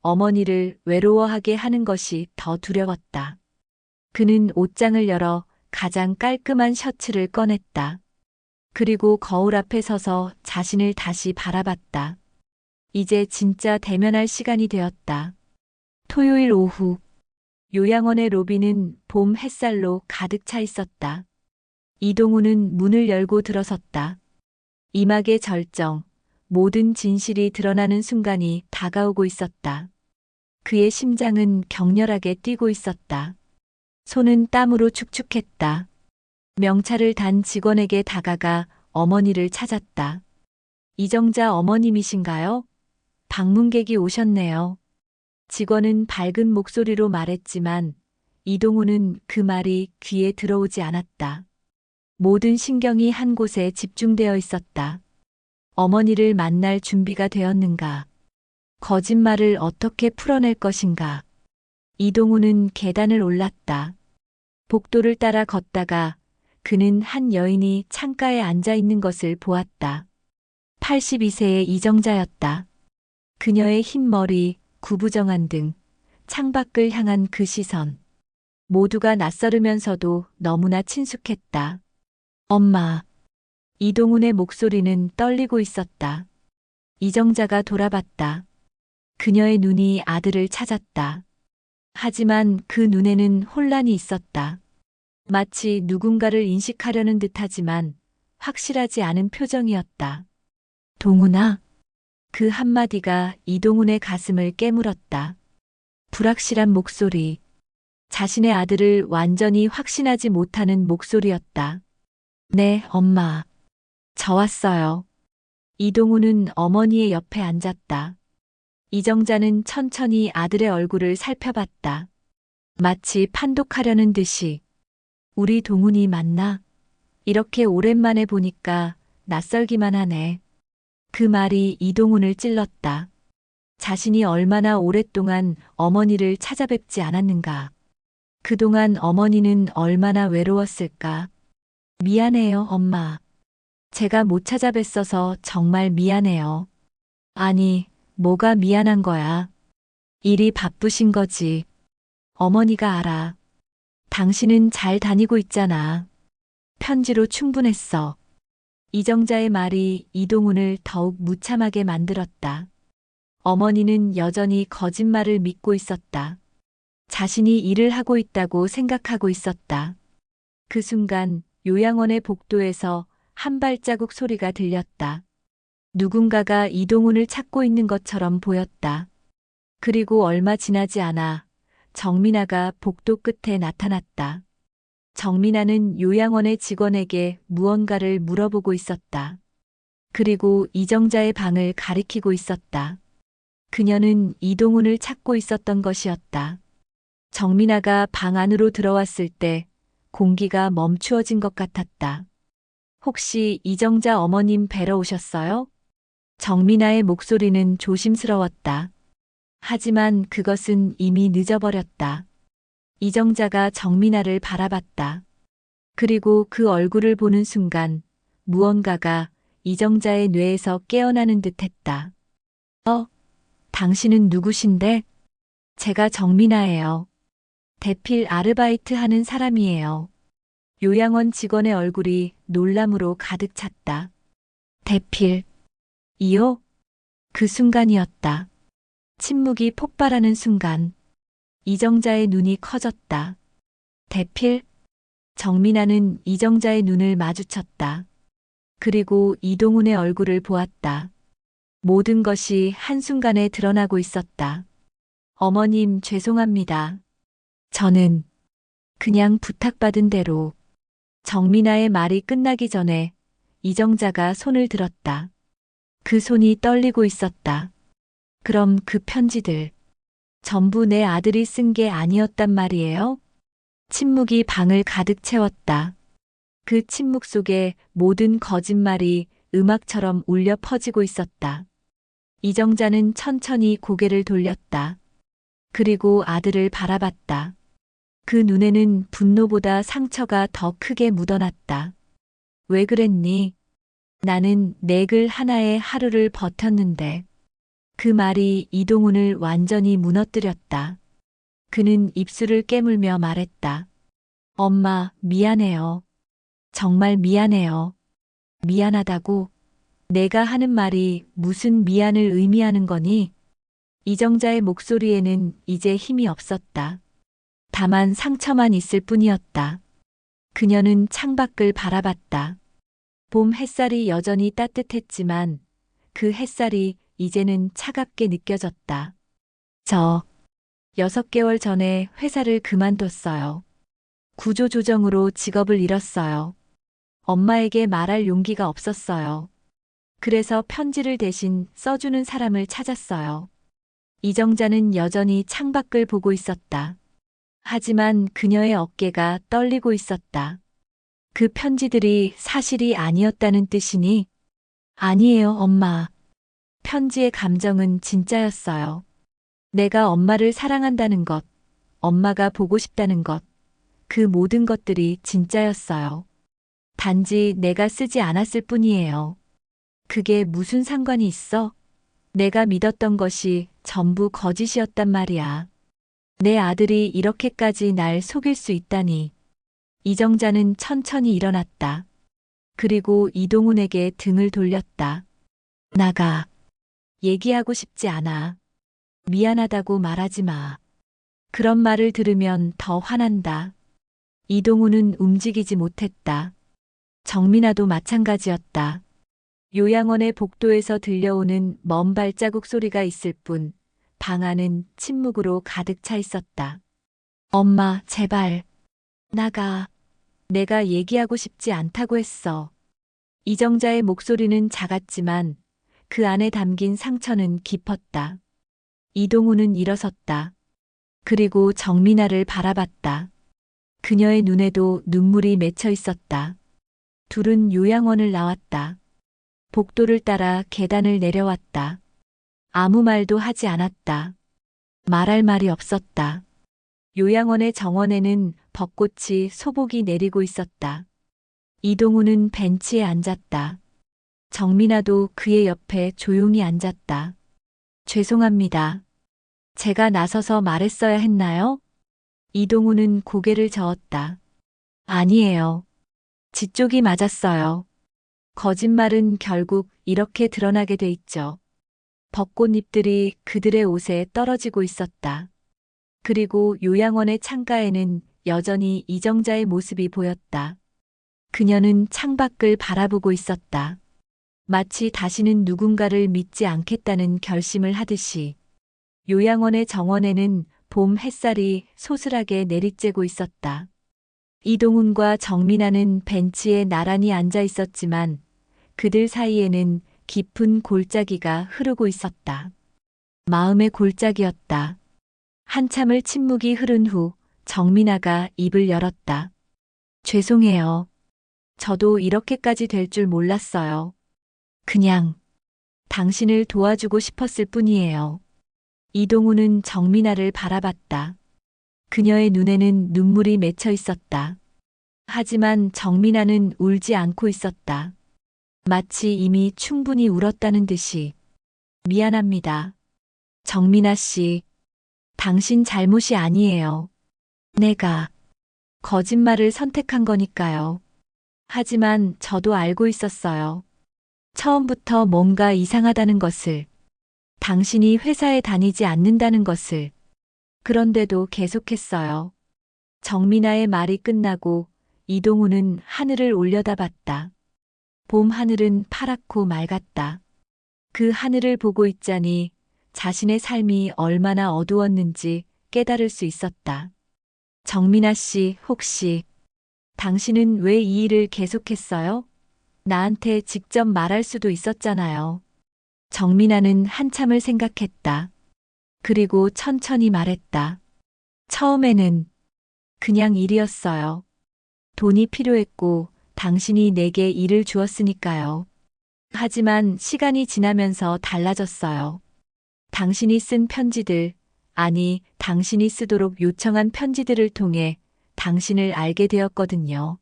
어머니를 외로워하게 하는 것이 더 두려웠다. 그는 옷장을 열어 가장 깔끔한 셔츠를 꺼냈다. 그리고 거울 앞에 서서 자신을 다시 바라봤다. 이제 진짜 대면할 시간이 되었다. 토요일 오후, 요양원의 로비는 봄 햇살로 가득 차 있었다. 이동훈은 문을 열고 들어섰다. 이막의 절정, 모든 진실이 드러나는 순간이 다가오고 있었다. 그의 심장은 격렬하게 뛰고 있었다. 손은 땀으로 축축했다. 명찰을 단 직원에게 다가가 어머니를 찾았다. 이정자 어머님이신가요? 방문객이 오셨네요. 직원은 밝은 목소리로 말했지만 이동우는 그 말이 귀에 들어오지 않았다. 모든 신경이 한 곳에 집중되어 있었다. 어머니를 만날 준비가 되었는가? 거짓말을 어떻게 풀어낼 것인가? 이동우는 계단을 올랐다. 복도를 따라 걷다가 그는 한 여인이 창가에 앉아 있는 것을 보았다. 82세의 이정자였다. 그녀의 흰 머리, 구부정한 등, 창밖을 향한 그 시선. 모두가 낯설으면서도 너무나 친숙했다. 엄마. 이동훈의 목소리는 떨리고 있었다. 이정자가 돌아봤다. 그녀의 눈이 아들을 찾았다. 하지만 그 눈에는 혼란이 있었다. 마치 누군가를 인식하려는 듯하지만 확실하지 않은 표정이었다. 동훈아. 그 한마디가 이동훈의 가슴을 깨물었다. 불확실한 목소리. 자신의 아들을 완전히 확신하지 못하는 목소리였다. 네, 엄마. 저 왔어요. 이동훈은 어머니의 옆에 앉았다. 이정자는 천천히 아들의 얼굴을 살펴봤다. 마치 판독하려는 듯이. 우리 동훈이 맞나? 이렇게 오랜만에 보니까 낯설기만 하네. 그 말이 이동훈을 찔렀다. 자신이 얼마나 오랫동안 어머니를 찾아뵙지 않았는가. 그동안 어머니는 얼마나 외로웠을까. 미안해요, 엄마. 제가 못 찾아뵀어서 정말 미안해요. 아니, 뭐가 미안한 거야. 일이 바쁘신 거지. 어머니가 알아. 당신은 잘 다니고 있잖아. 편지로 충분했어. 이정자의 말이 이동훈을 더욱 무참하게 만들었다. 어머니는 여전히 거짓말을 믿고 있었다. 자신이 일을 하고 있다고 생각하고 있었다. 그 순간 요양원의 복도에서 한 발자국 소리가 들렸다. 누군가가 이동훈을 찾고 있는 것처럼 보였다. 그리고 얼마 지나지 않아 정민아가 복도 끝에 나타났다. 정민아는 요양원의 직원에게 무언가를 물어보고 있었다. 그리고 이정자의 방을 가리키고 있었다. 그녀는 이동훈을 찾고 있었던 것이었다. 정민아가 방 안으로 들어왔을 때 공기가 멈추어진 것 같았다. 혹시 이정자 어머님 뵈러 오셨어요? 정민아의 목소리는 조심스러웠다. 하지만 그것은 이미 늦어버렸다. 이정자가 정민아를 바라봤다. 그리고 그 얼굴을 보는 순간 무언가가 이정자의 뇌에서 깨어나는 듯했다. 당신은 누구신데? 제가 정민아예요. 대필 아르바이트 하는 사람이에요. 요양원 직원의 얼굴이 놀람으로 가득 찼다. 대필. 이요? 그 순간이었다. 침묵이 폭발하는 순간. 이정자의 눈이 커졌다. 대필? 정민아는 이정자의 눈을 마주쳤다. 그리고 이동훈의 얼굴을 보았다. 모든 것이 한순간에 드러나고 있었다. 어머님, 죄송합니다. 저는 그냥 부탁받은 대로. 정민아의 말이 끝나기 전에 이정자가 손을 들었다. 그 손이 떨리고 있었다. 그럼 그 편지들 전부 내 아들이 쓴 게 아니었단 말이에요? 침묵이 방을 가득 채웠다. 그 침묵 속에 모든 거짓말이 음악처럼 울려 퍼지고 있었다. 이정자는 천천히 고개를 돌렸다. 그리고 아들을 바라봤다. 그 눈에는 분노보다 상처가 더 크게 묻어났다. 왜 그랬니? 나는 내 글 하나에 하루를 버텼는데. 그 말이 이동훈을 완전히 무너뜨렸다. 그는 입술을 깨물며 말했다. 엄마, 미안해요. 정말 미안해요. 미안하다고? 내가 하는 말이 무슨 미안을 의미하는 거니? 이정자의 목소리에는 이제 힘이 없었다. 다만 상처만 있을 뿐이었다. 그녀는 창밖을 바라봤다. 봄 햇살이 여전히 따뜻했지만 그 햇살이 이제는 차갑게 느껴졌다. 6개월 전에 회사를 그만뒀어요. 구조조정으로 직업을 잃었어요. 엄마에게 말할 용기가 없었어요. 그래서 편지를 대신 써주는 사람을 찾았어요. 이정자는 여전히 창밖을 보고 있었다. 하지만 그녀의 어깨가 떨리고 있었다. 그 편지들이 사실이 아니었다는 뜻이니? 아니에요, 엄마. 편지의 감정은 진짜였어요. 내가 엄마를 사랑한다는 것, 엄마가 보고 싶다는 것, 그 모든 것들이 진짜였어요. 단지 내가 쓰지 않았을 뿐이에요. 그게 무슨 상관이 있어? 내가 믿었던 것이 전부 거짓이었단 말이야. 내 아들이 이렇게까지 날 속일 수 있다니. 이정자는 천천히 일어났다. 그리고 이동훈에게 등을 돌렸다. 나가. 얘기하고 싶지 않아. 미안하다고 말하지 마. 그런 말을 들으면 더 화난다. 이동훈은 움직이지 못했다. 정민아도 마찬가지였다. 요양원의 복도에서 들려오는 먼 발자국 소리가 있을 뿐, 방 안은 침묵으로 가득 차 있었다. 엄마, 제발. 나가. 내가 얘기하고 싶지 않다고 했어. 이정자의 목소리는 작았지만 그 안에 담긴 상처는 깊었다. 이동훈은 일어섰다. 그리고 정민아를 바라봤다. 그녀의 눈에도 눈물이 맺혀 있었다. 둘은 요양원을 나왔다. 복도를 따라 계단을 내려왔다. 아무 말도 하지 않았다. 말할 말이 없었다. 요양원의 정원에는 벚꽃이 소복이 내리고 있었다. 이동훈은 벤치에 앉았다. 정민아도 그의 옆에 조용히 앉았다. 죄송합니다. 제가 나서서 말했어야 했나요? 이동훈은 고개를 저었다. 아니에요. 지쪽이 맞았어요. 거짓말은 결국 이렇게 드러나게 돼 있죠. 벚꽃잎들이 그들의 옷에 떨어지고 있었다. 그리고 요양원의 창가에는 여전히 이정자의 모습이 보였다. 그녀는 창밖을 바라보고 있었다. 마치 다시는 누군가를 믿지 않겠다는 결심을 하듯이. 요양원의 정원에는 봄 햇살이 소슬하게 내리쬐고 있었다. 이동훈과 정민아는 벤치에 나란히 앉아 있었지만 그들 사이에는 깊은 골짜기가 흐르고 있었다. 마음의 골짜기였다. 한참을 침묵이 흐른 후 정민아가 입을 열었다. 죄송해요. 저도 이렇게까지 될 줄 몰랐어요. 그냥 당신을 도와주고 싶었을 뿐이에요. 이동훈은 정민아를 바라봤다. 그녀의 눈에는 눈물이 맺혀 있었다. 하지만 정민아는 울지 않고 있었다. 마치 이미 충분히 울었다는 듯이. 미안합니다. 정민아 씨, 당신 잘못이 아니에요. 내가 거짓말을 선택한 거니까요. 하지만 저도 알고 있었어요. 처음부터 뭔가 이상하다는 것을. 당신이 회사에 다니지 않는다는 것을. 그런데도 계속했어요. 정민아의 말이 끝나고 이동훈은 하늘을 올려다봤다. 봄 하늘은 파랗고 맑았다. 그 하늘을 보고 있자니 자신의 삶이 얼마나 어두웠는지 깨달을 수 있었다. 정민아 씨, 혹시 당신은 왜 이 일을 계속했어요? 나한테 직접 말할 수도 있었잖아요. 정민아는 한참을 생각했다. 그리고 천천히 말했다. 처음에는 그냥 일이었어요. 돈이 필요했고 당신이 내게 일을 주었으니까요. 하지만 시간이 지나면서 달라졌어요. 당신이 쓴 편지들, 아니, 당신이 쓰도록 요청한 편지들을 통해 당신을 알게 되었거든요.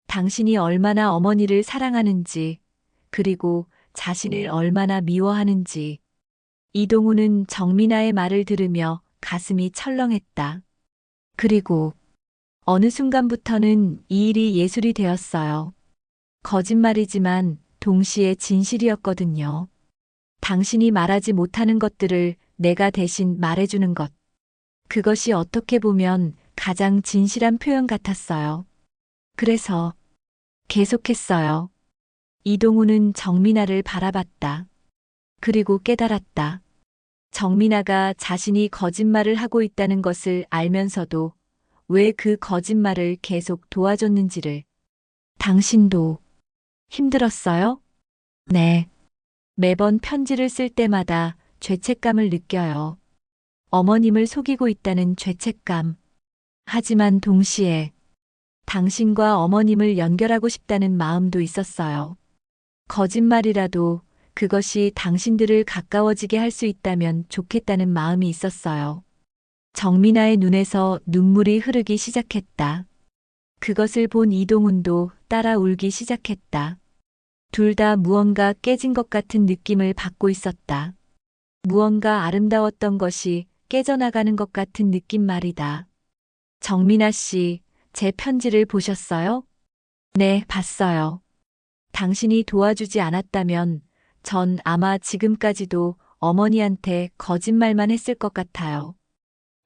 당신이 얼마나 어머니를 사랑하는지, 그리고 자신을 얼마나 미워하는지. 이동훈은 정민아의 말을 들으며 가슴이 철렁했다. 그리고 어느 순간부터는 이 일이 예술이 되었어요. 거짓말이지만 동시에 진실이었거든요. 당신이 말하지 못하는 것들을 내가 대신 말해주는 것. 그것이 어떻게 보면 가장 진실한 표현 같았어요. 그래서 계속했어요. 이동훈은 정민아를 바라봤다. 그리고 깨달았다. 정민아가 자신이 거짓말을 하고 있다는 것을 알면서도 왜 그 거짓말을 계속 도와줬는지를. 당신도 힘들었어요? 네. 매번 편지를 쓸 때마다 죄책감을 느껴요. 어머님을 속이고 있다는 죄책감. 하지만 동시에 당신과 어머님을 연결하고 싶다는 마음도 있었어요. 거짓말이라도 그것이 당신들을 가까워지게 할 수 있다면 좋겠다는 마음이 있었어요. 정민아의 눈에서 눈물이 흐르기 시작했다. 그것을 본 이동훈도 따라 울기 시작했다. 둘 다 무언가 깨진 것 같은 느낌을 받고 있었다. 무언가 아름다웠던 것이 깨져나가는 것 같은 느낌 말이다. 정민아 씨, 제 편지를 보셨어요? 네, 봤어요. 당신이 도와주지 않았다면 전 아마 지금까지도 어머니한테 거짓말만 했을 것 같아요.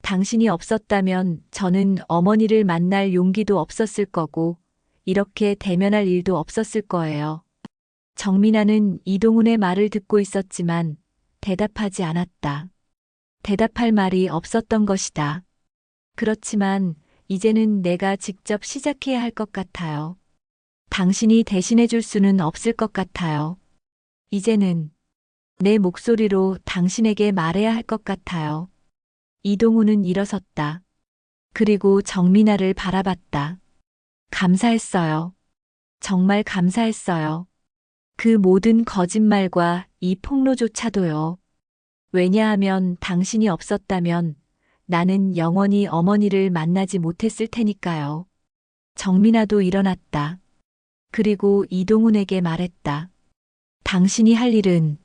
당신이 없었다면 저는 어머니를 만날 용기도 없었을 거고 이렇게 대면할 일도 없었을 거예요. 정민아는 이동훈의 말을 듣고 있었지만 대답하지 않았다. 대답할 말이 없었던 것이다. 그렇지만 이제는 내가 직접 시작해야 할 것 같아요. 당신이 대신해 줄 수는 없을 것 같아요. 이제는 내 목소리로 당신에게 말해야 할 것 같아요. 이동훈은 일어섰다. 그리고 정민아를 바라봤다. 감사했어요. 정말 감사했어요. 그 모든 거짓말과 이 폭로조차도요. 왜냐하면 당신이 없었다면 나는 영원히 어머니를 만나지 못했을 테니까요. 정민아도 일어났다. 그리고 이동훈에게 말했다. 당신이 할 일은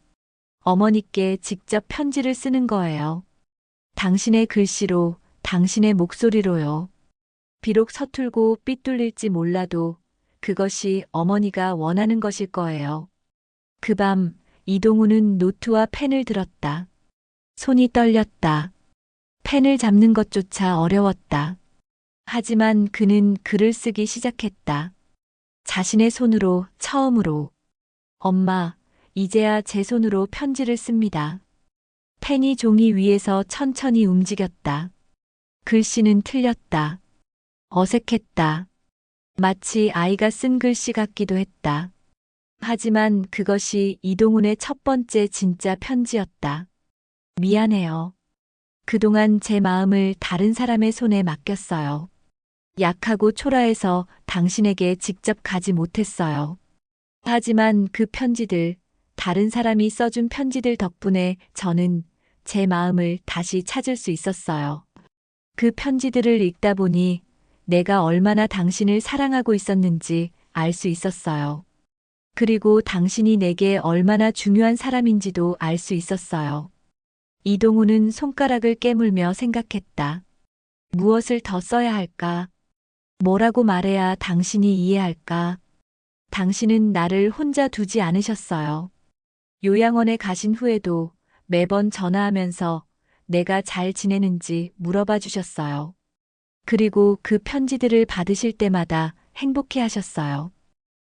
어머니께 직접 편지를 쓰는 거예요. 당신의 글씨로, 당신의 목소리로요. 비록 서툴고 삐뚤릴지 몰라도 그것이 어머니가 원하는 것일 거예요. 그 밤 이동훈은 노트와 펜을 들었다. 손이 떨렸다. 펜을 잡는 것조차 어려웠다. 하지만 그는 글을 쓰기 시작했다. 자신의 손으로 처음으로 엄마, 이제야 제 손으로 편지를 씁니다. 펜이 종이 위에서 천천히 움직였다. 글씨는 틀렸다. 어색했다. 마치 아이가 쓴 글씨 같기도 했다. 하지만 그것이 이동훈의 첫 번째 진짜 편지였다. 미안해요. 그동안 제 마음을 다른 사람의 손에 맡겼어요. 약하고 초라해서 당신에게 직접 가지 못했어요. 하지만 그 편지들, 다른 사람이 써준 편지들 덕분에 저는 제 마음을 다시 찾을 수 있었어요. 그 편지들을 읽다 보니 내가 얼마나 당신을 사랑하고 있었는지 알 수 있었어요. 그리고 당신이 내게 얼마나 중요한 사람인지도 알 수 있었어요. 이동훈은 손가락을 깨물며 생각했다. 무엇을 더 써야 할까? 뭐라고 말해야 당신이 이해할까? 당신은 나를 혼자 두지 않으셨어요. 요양원에 가신 후에도 매번 전화하면서 내가 잘 지내는지 물어봐 주셨어요. 그리고 그 편지들을 받으실 때마다 행복해 하셨어요.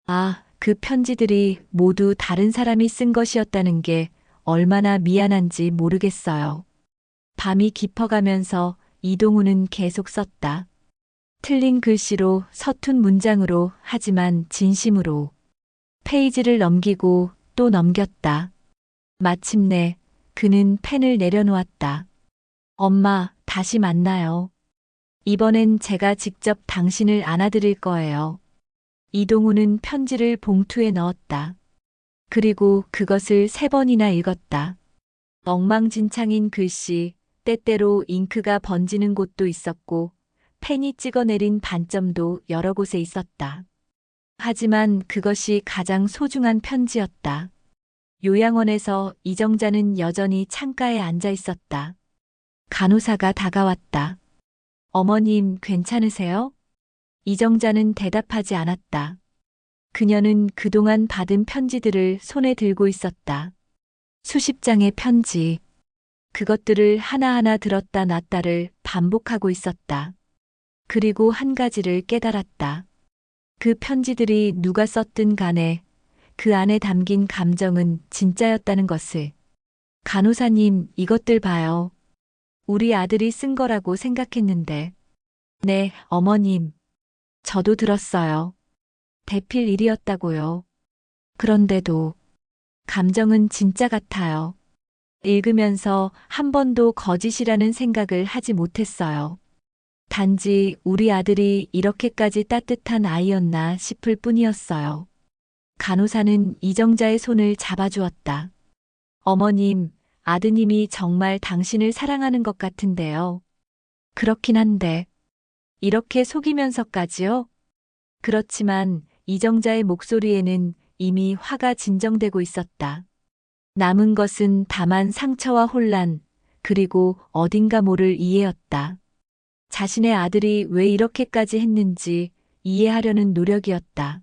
아, 그 편지들이 모두 다른 사람이 쓴 것이었다는 게 얼마나 미안한지 모르겠어요. 밤이 깊어가면서 이동훈은 계속 썼다. 틀린 글씨로 서툰 문장으로 하지만 진심으로 페이지를 넘기고 또 넘겼다. 마침내 그는 펜을 내려놓았다. 엄마, 다시 만나요. 이번엔 제가 직접 당신을 안아드릴 거예요. 이동훈은 편지를 봉투에 넣었다. 그리고 그것을 3번이나 읽었다. 엉망진창인 글씨, 때때로 잉크가 번지는 곳도 있었고, 펜이 찍어내린 반점도 여러 곳에 있었다. 하지만 그것이 가장 소중한 편지였다. 요양원에서 이정자는 여전히 창가에 앉아 있었다. 간호사가 다가왔다. 어머님, 괜찮으세요? 이정자는 대답하지 않았다. 그녀는 그동안 받은 편지들을 손에 들고 있었다. 수십 장의 편지. 그것들을 하나하나 들었다 놨다를 반복하고 있었다. 그리고 한 가지를 깨달았다. 그 편지들이 누가 썼든 간에 그 안에 담긴 감정은 진짜였다는 것을. 간호사님, 이것들 봐요. 우리 아들이 쓴 거라고 생각했는데. 네, 어머님. 저도 들었어요. 대필 일이었다고요. 그런데도 감정은 진짜 같아요. 읽으면서 한 번도 거짓이라는 생각을 하지 못했어요. 단지 우리 아들이 이렇게까지 따뜻한 아이였나 싶을 뿐이었어요. 간호사는 이정자의 손을 잡아주었다. 어머님, 아드님이 정말 당신을 사랑하는 것 같은데요. 그렇긴 한데, 이렇게 속이면서까지요? 그렇지만 이정자의 목소리에는 이미 화가 진정되고 있었다. 남은 것은 다만 상처와 혼란, 그리고 어딘가 모를 이해였다. 자신의 아들이 왜 이렇게까지 했는지 이해하려는 노력이었다.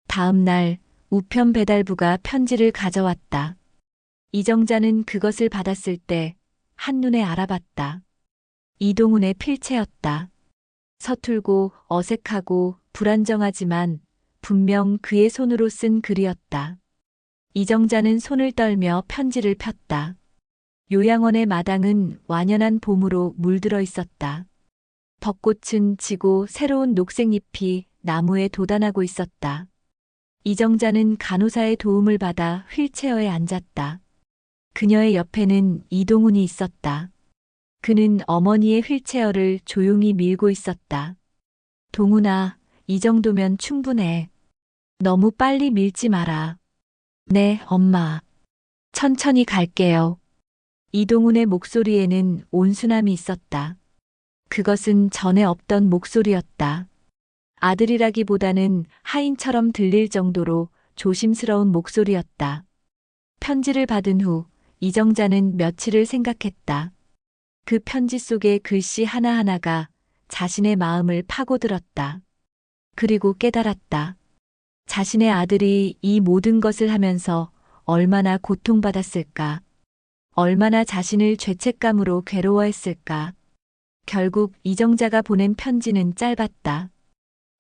다음 날 우편 배달부가 편지를 가져왔다. 이정자는 그것을 받았을 때 한눈에 알아봤다. 이동훈의 필체였다. 서툴고 어색하고 불안정하지만 분명 그의 손으로 쓴 글이었다. 이정자는 손을 떨며 편지를 폈다. 요양원의 마당은 완연한 봄으로 물들어 있었다. 벚꽃은 지고 새로운 녹색잎이 나무에 돋아나고 있었다. 이정자는 간호사의 도움을 받아 휠체어에 앉았다. 그녀의 옆에는 이동훈이 있었다. 그는 어머니의 휠체어를 조용히 밀고 있었다. 동훈아, 이 정도면 충분해. 너무 빨리 밀지 마라. 네, 엄마. 천천히 갈게요. 이동훈의 목소리에는 온순함이 있었다. 그것은 전에 없던 목소리였다. 아들이라기보다는 하인처럼 들릴 정도로 조심스러운 목소리였다. 편지를 받은 후 이정자는 며칠을 생각했다. 그 편지 속의 글씨 하나하나가 자신의 마음을 파고들었다. 그리고 깨달았다. 자신의 아들이 이 모든 것을 하면서 얼마나 고통받았을까. 얼마나 자신을 죄책감으로 괴로워했을까. 결국 이정자가 보낸 편지는 짧았다.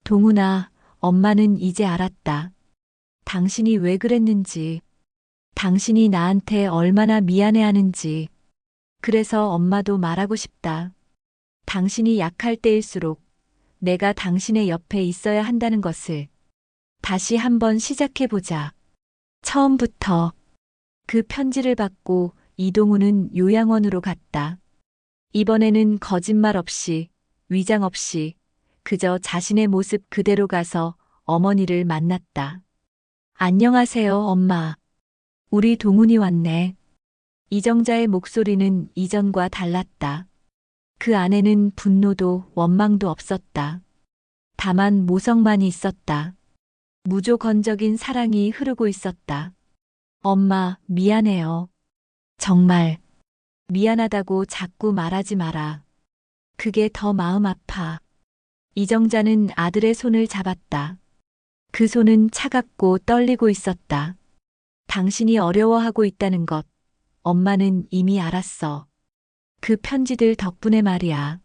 동훈아, 엄마는 이제 알았다. 당신이 왜 그랬는지, 당신이 나한테 얼마나 미안해하는지. 그래서 엄마도 말하고 싶다. 당신이 약할 때일수록 내가 당신의 옆에 있어야 한다는 것을 다시 한번 시작해보자. 처음부터. 그 편지를 받고 이동훈은 요양원으로 갔다. 이번에는 거짓말 없이, 위장 없이, 그저 자신의 모습 그대로 가서 어머니를 만났다. 안녕하세요, 엄마. 우리 동훈이 왔네. 이정자의 목소리는 이전과 달랐다. 그 안에는 분노도 원망도 없었다. 다만 모성만이 있었다. 무조건적인 사랑이 흐르고 있었다. 엄마, 미안해요. 정말 미안하다고 자꾸 말하지 마라. 그게 더 마음 아파. 이정자는 아들의 손을 잡았다. 그 손은 차갑고 떨리고 있었다. 당신이 어려워하고 있다는 것, 엄마는 이미 알았어. 그 편지들 덕분에 말이야.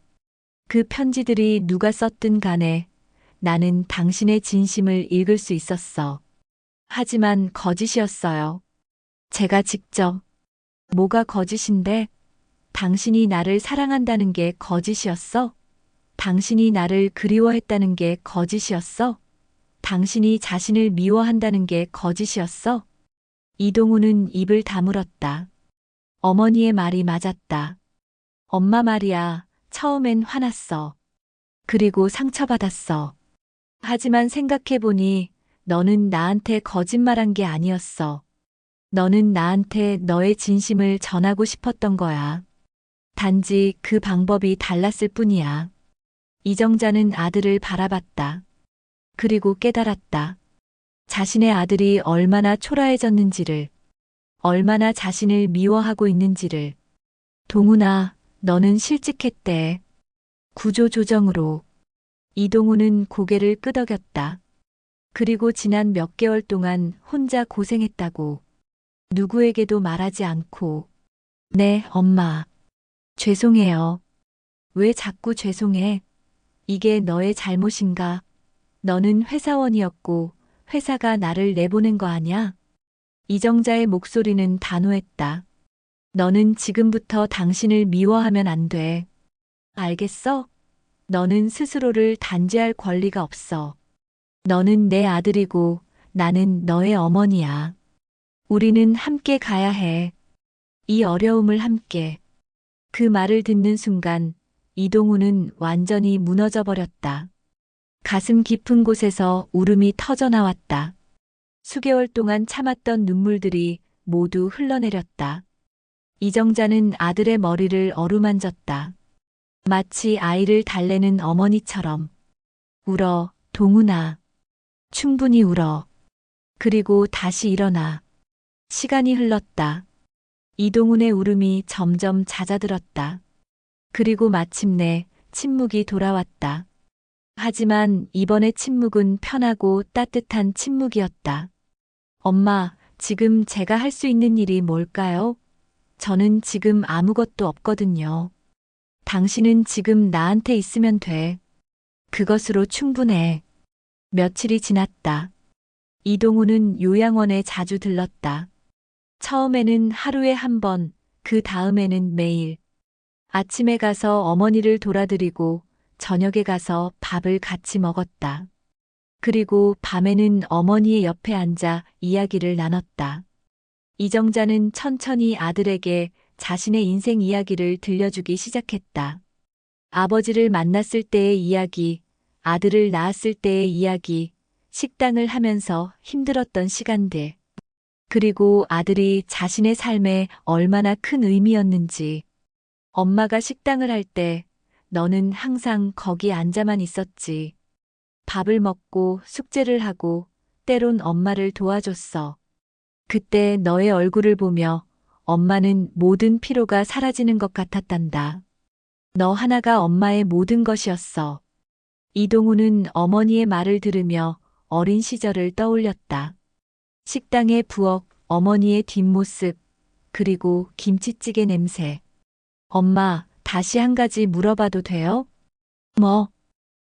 그 편지들이 누가 썼든 간에 나는 당신의 진심을 읽을 수 있었어. 하지만 거짓이었어요. 제가 직접. 뭐가 거짓인데? 당신이 나를 사랑한다는 게 거짓이었어? 당신이 나를 그리워했다는 게 거짓이었어? 당신이 자신을 미워한다는 게 거짓이었어? 이동훈은 입을 다물었다. 어머니의 말이 맞았다. 엄마 말이야, 처음엔 화났어. 그리고 상처받았어. 하지만 생각해보니 너는 나한테 거짓말한 게 아니었어. 너는 나한테 너의 진심을 전하고 싶었던 거야. 단지 그 방법이 달랐을 뿐이야. 이정자는 아들을 바라봤다. 그리고 깨달았다. 자신의 아들이 얼마나 초라해졌는지를, 얼마나 자신을 미워하고 있는지를. 동훈아, 너는 실직했대. 구조조정으로. 이동훈은 고개를 끄덕였다. 그리고 지난 몇 개월 동안 혼자 고생했다고. 누구에게도 말하지 않고. 네, 엄마. 죄송해요. 왜 자꾸 죄송해? 이게 너의 잘못인가? 너는 회사원이었고 회사가 나를 내보낸 거 아냐? 이정자의 목소리는 단호했다. 너는 지금부터 당신을 미워하면 안 돼. 알겠어? 너는 스스로를 단죄할 권리가 없어. 너는 내 아들이고 나는 너의 어머니야. 우리는 함께 가야 해. 이 어려움을 함께. 그 말을 듣는 순간 이동우는 완전히 무너져 버렸다. 가슴 깊은 곳에서 울음이 터져 나왔다. 수개월 동안 참았던 눈물들이 모두 흘러내렸다. 이정자는 아들의 머리를 어루만졌다. 마치 아이를 달래는 어머니처럼. 울어, 동훈아. 충분히 울어. 그리고 다시 일어나. 시간이 흘렀다. 이동훈의 울음이 점점 잦아들었다. 그리고 마침내 침묵이 돌아왔다. 하지만 이번의 침묵은 편하고 따뜻한 침묵이었다. 엄마, 지금 제가 할 수 있는 일이 뭘까요? 저는 지금 아무것도 없거든요. 당신은 지금 나한테 있으면 돼. 그것으로 충분해. 며칠이 지났다. 이동우는 요양원에 자주 들렀다. 처음에는 하루에 한 번, 그 다음에는 매일. 아침에 가서 어머니를 돌아드리고 저녁에 가서 밥을 같이 먹었다. 그리고 밤에는 어머니의 옆에 앉아 이야기를 나눴다. 이정자는 천천히 아들에게 자신의 인생 이야기를 들려주기 시작했다. 아버지를 만났을 때의 이야기, 아들을 낳았을 때의 이야기, 식당을 하면서 힘들었던 시간들, 그리고 아들이 자신의 삶에 얼마나 큰 의미였는지. 엄마가 식당을 할 때 너는 항상 거기 앉아만 있었지. 밥을 먹고 숙제를 하고 때론 엄마를 도와줬어. 그때 너의 얼굴을 보며 엄마는 모든 피로가 사라지는 것 같았단다. 너 하나가 엄마의 모든 것이었어. 이동우는 어머니의 말을 들으며 어린 시절을 떠올렸다. 식당의 부엌, 어머니의 뒷모습, 그리고 김치찌개 냄새. 엄마, 다시 한 가지 물어봐도 돼요? 뭐?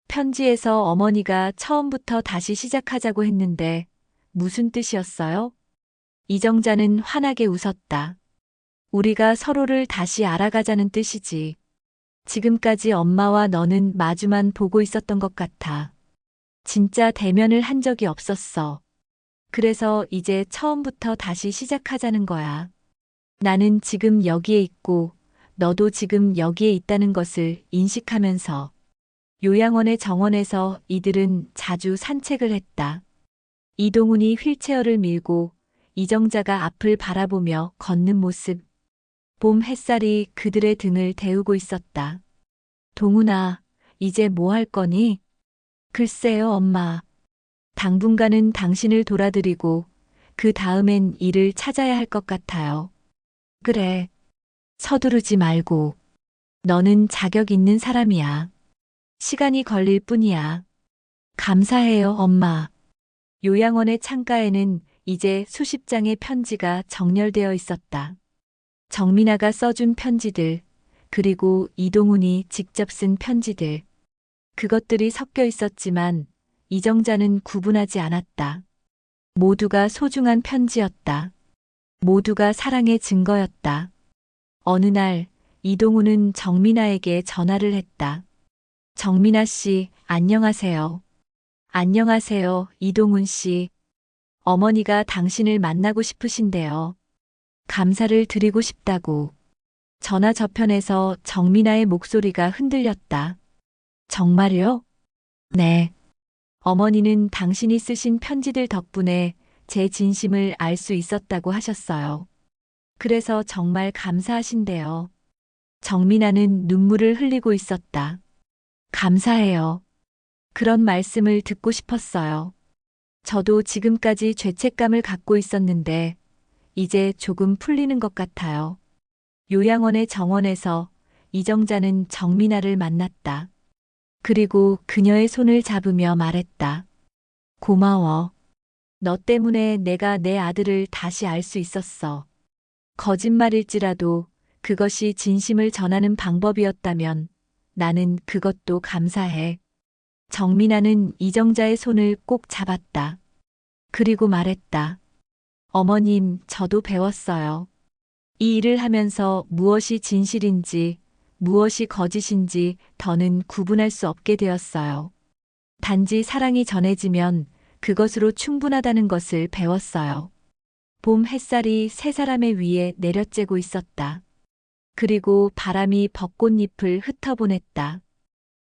편지에서 어머니가 처음부터 다시 시작하자고 했는데 무슨 뜻이었어요? 이정자는 환하게 웃었다. 우리가 서로를 다시 알아가자는 뜻이지. 지금까지 엄마와 너는 마주만 보고 있었던 것 같아. 진짜 대면을 한 적이 없었어. 그래서 이제 처음부터 다시 시작하자는 거야. 나는 지금 여기에 있고 너도 지금 여기에 있다는 것을 인식하면서. 요양원의 정원에서 이들은 자주 산책을 했다. 이동훈이 휠체어를 밀고 이정자가 앞을 바라보며 걷는 모습. 봄 햇살이 그들의 등을 데우고 있었다. 동훈아, 이제 뭐 할 거니? 글쎄요, 엄마. 당분간은 당신을 돌아드리고 그 다음엔 일을 찾아야 할 것 같아요. 그래. 서두르지 말고. 너는 자격 있는 사람이야. 시간이 걸릴 뿐이야. 감사해요, 엄마. 요양원의 창가에는 이제 수십 장의 편지가 정렬되어 있었다. 정민아가 써준 편지들, 그리고 이동훈이 직접 쓴 편지들. 그것들이 섞여 있었지만 이정자는 구분하지 않았다. 모두가 소중한 편지였다. 모두가 사랑의 증거였다. 어느 날 이동훈은 정민아에게 전화를 했다. 정민아 씨, 안녕하세요. 안녕하세요, 이동훈 씨. 어머니가 당신을 만나고 싶으신데요. 감사를 드리고 싶다고. 전화 저편에서 정민아의 목소리가 흔들렸다. 정말요? 네. 어머니는 당신이 쓰신 편지들 덕분에 제 진심을 알 수 있었다고 하셨어요. 그래서 정말 감사하신대요. 정민아는 눈물을 흘리고 있었다. 감사해요. 그런 말씀을 듣고 싶었어요. 저도 지금까지 죄책감을 갖고 있었는데 이제 조금 풀리는 것 같아요. 요양원의 정원에서 이정자는 정민아를 만났다. 그리고 그녀의 손을 잡으며 말했다. 고마워. 너 때문에 내가 내 아들을 다시 알 수 있었어. 거짓말일지라도 그것이 진심을 전하는 방법이었다면 나는 그것도 감사해. 정민아는 이정자의 손을 꼭 잡았다. 그리고 말했다. 어머님, 저도 배웠어요. 이 일을 하면서 무엇이 진실인지, 무엇이 거짓인지 더는 구분할 수 없게 되었어요. 단지 사랑이 전해지면 그것으로 충분하다는 것을 배웠어요. 봄 햇살이 세 사람의 위에 내려쬐고 있었다. 그리고 바람이 벚꽃잎을 흩어보냈다.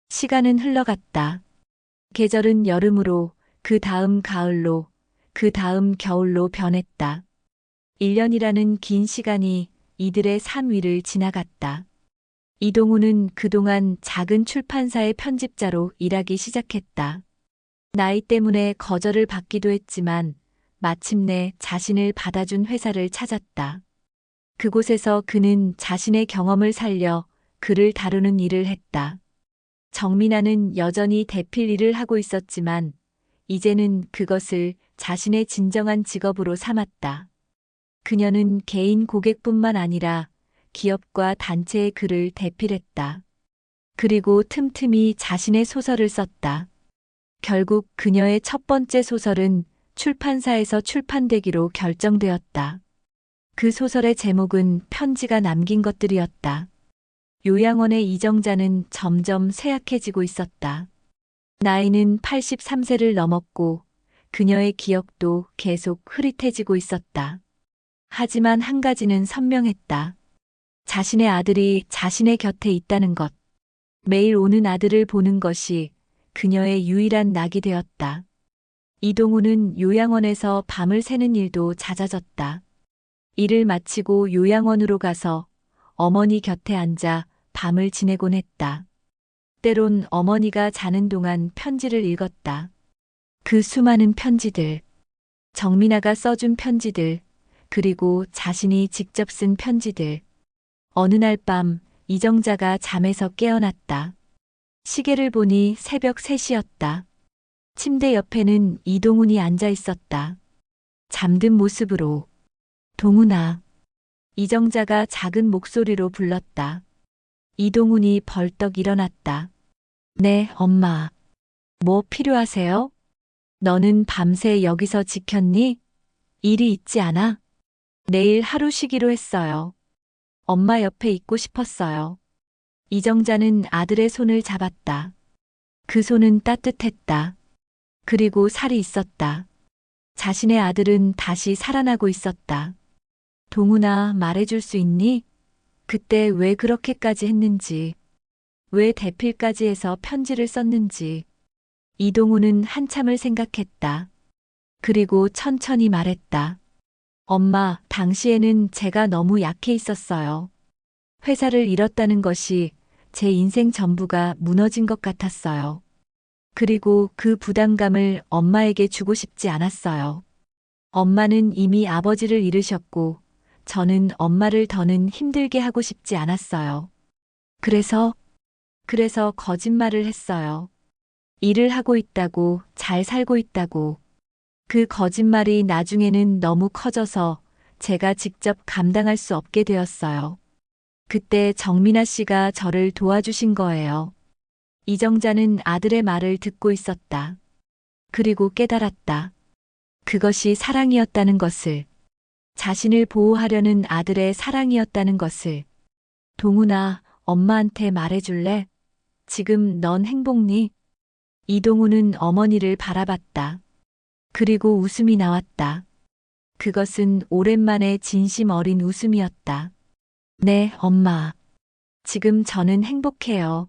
시간은 흘러갔다. 계절은 여름으로, 그 다음 가을로, 그 다음 겨울로 변했다. 1년이라는 긴 시간이 이들의 삶 위를 지나갔다. 이동우는 그동안 작은 출판사의 편집자로 일하기 시작했다. 나이 때문에 거절을 받기도 했지만 마침내 자신을 받아준 회사를 찾았다. 그곳에서 그는 자신의 경험을 살려 글을 다루는 일을 했다. 정민아는 여전히 대필 일을 하고 있었지만 이제는 그것을 자신의 진정한 직업으로 삼았다. 그녀는 개인 고객뿐만 아니라 기업과 단체의 글을 대필했다. 그리고 틈틈이 자신의 소설을 썼다. 결국 그녀의 첫 번째 소설은 출판사에서 출판되기로 결정되었다. 그 소설의 제목은 편지가 남긴 것들이었다. 요양원의 이정자는 점점 쇠약해지고 있었다. 나이는 83세를 넘었고 그녀의 기억도 계속 흐릿해지고 있었다. 하지만 한 가지는 선명했다. 자신의 아들이 자신의 곁에 있다는 것. 매일 오는 아들을 보는 것이 그녀의 유일한 낙이 되었다. 이동우는 요양원에서 밤을 새는 일도 잦아졌다. 일을 마치고 요양원으로 가서 어머니 곁에 앉아 밤을 지내곤 했다. 때론 어머니가 자는 동안 편지를 읽었다. 그 수많은 편지들, 정민아가 써준 편지들, 그리고 자신이 직접 쓴 편지들. 어느 날 밤 이정자가 잠에서 깨어났다. 시계를 보니 새벽 3시였다. 침대 옆에는 이동훈이 앉아 있었다. 잠든 모습으로. 동훈아. 이정자가 작은 목소리로 불렀다. 이동훈이 벌떡 일어났다. 네, 엄마. 뭐 필요하세요? 너는 밤새 여기서 지켰니? 일이 있지 않아? 내일 하루 쉬기로 했어요. 엄마 옆에 있고 싶었어요. 이정자는 아들의 손을 잡았다. 그 손은 따뜻했다. 그리고 살이 있었다. 자신의 아들은 다시 살아나고 있었다. 동훈아, 말해줄 수 있니? 그때 왜 그렇게까지 했는지, 왜 대필까지 해서 편지를 썼는지. 이동훈은 한참을 생각했다. 그리고 천천히 말했다. 엄마, 당시에는 제가 너무 약해 있었어요. 회사를 잃었다는 것이 제 인생 전부가 무너진 것 같았어요. 그리고 그 부담감을 엄마에게 주고 싶지 않았어요. 엄마는 이미 아버지를 잃으셨고, 저는 엄마를 더는 힘들게 하고 싶지 않았어요. 그래서 거짓말을 했어요. 일을 하고 있다고, 잘 살고 있다고. 그 거짓말이 나중에는 너무 커져서 제가 직접 감당할 수 없게 되었어요. 그때 정민아 씨가 저를 도와주신 거예요. 이정자는 아들의 말을 듣고 있었다. 그리고 깨달았다. 그것이 사랑이었다는 것을. 자신을 보호하려는 아들의 사랑이었다는 것을. 동훈아, 엄마한테 말해줄래? 지금 넌 행복니? 이동훈은 어머니를 바라봤다. 그리고 웃음이 나왔다. 그것은 오랜만에 진심 어린 웃음이었다. 네, 엄마. 지금 저는 행복해요.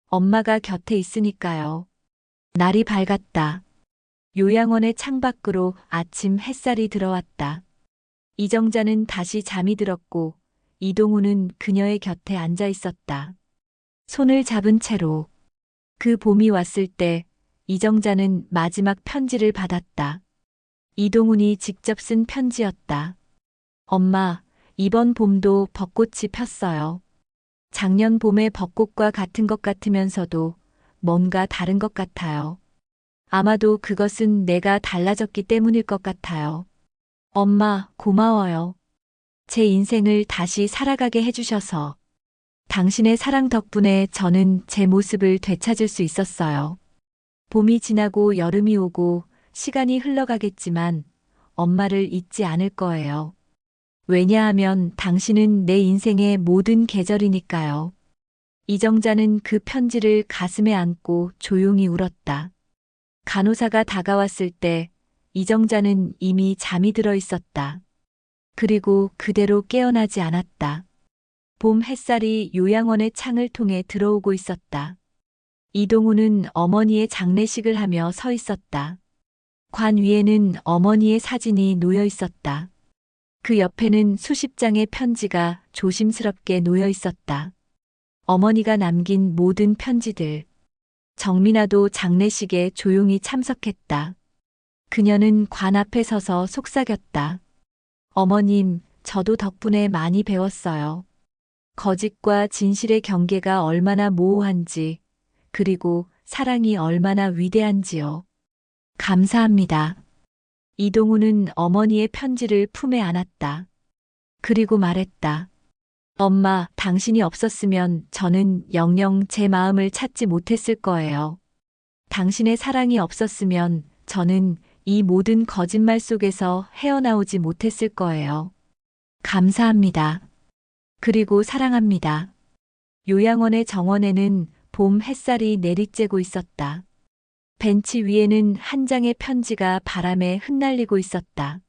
엄마가 곁에 있으니까요. 날이 밝았다. 요양원의 창밖으로 아침 햇살이 들어왔다. 이정자는 다시 잠이 들었고 이동우는 그녀의 곁에 앉아 있었다. 손을 잡은 채로. 그 봄이 왔을 때 이정자는 마지막 편지를 받았다. 이동훈이 직접 쓴 편지였다. 엄마, 이번 봄도 벚꽃이 폈어요. 작년 봄의 벚꽃과 같은 것 같으면서도 뭔가 다른 것 같아요. 아마도 그것은 내가 달라졌기 때문일 것 같아요. 엄마, 고마워요. 제 인생을 다시 살아가게 해주셔서. 당신의 사랑 덕분에 저는 제 모습을 되찾을 수 있었어요. 봄이 지나고 여름이 오고 시간이 흘러가겠지만 엄마를 잊지 않을 거예요. 왜냐하면 당신은 내 인생의 모든 계절이니까요. 이정자는 그 편지를 가슴에 안고 조용히 울었다. 간호사가 다가왔을 때 이정자는 이미 잠이 들어 있었다. 그리고 그대로 깨어나지 않았다. 봄 햇살이 요양원의 창을 통해 들어오고 있었다. 이동우는 어머니의 장례식을 하며 서 있었다. 관 위에는 어머니의 사진이 놓여 있었다. 그 옆에는 수십 장의 편지가 조심스럽게 놓여 있었다. 어머니가 남긴 모든 편지들. 정민아도 장례식에 조용히 참석했다. 그녀는 관 앞에 서서 속삭였다. 어머님, 저도 덕분에 많이 배웠어요. 거짓과 진실의 경계가 얼마나 모호한지, 그리고 사랑이 얼마나 위대한지요. 감사합니다. 이동우는 어머니의 편지를 품에 안았다. 그리고 말했다. 엄마, 당신이 없었으면 저는 영영 제 마음을 찾지 못했을 거예요. 당신의 사랑이 없었으면 저는 이 모든 거짓말 속에서 헤어나오지 못했을 거예요. 감사합니다. 그리고 사랑합니다. 요양원의 정원에는 봄 햇살이 내리쬐고 있었다. 벤치 위에는 한 장의 편지가 바람에 흩날리고 있었다.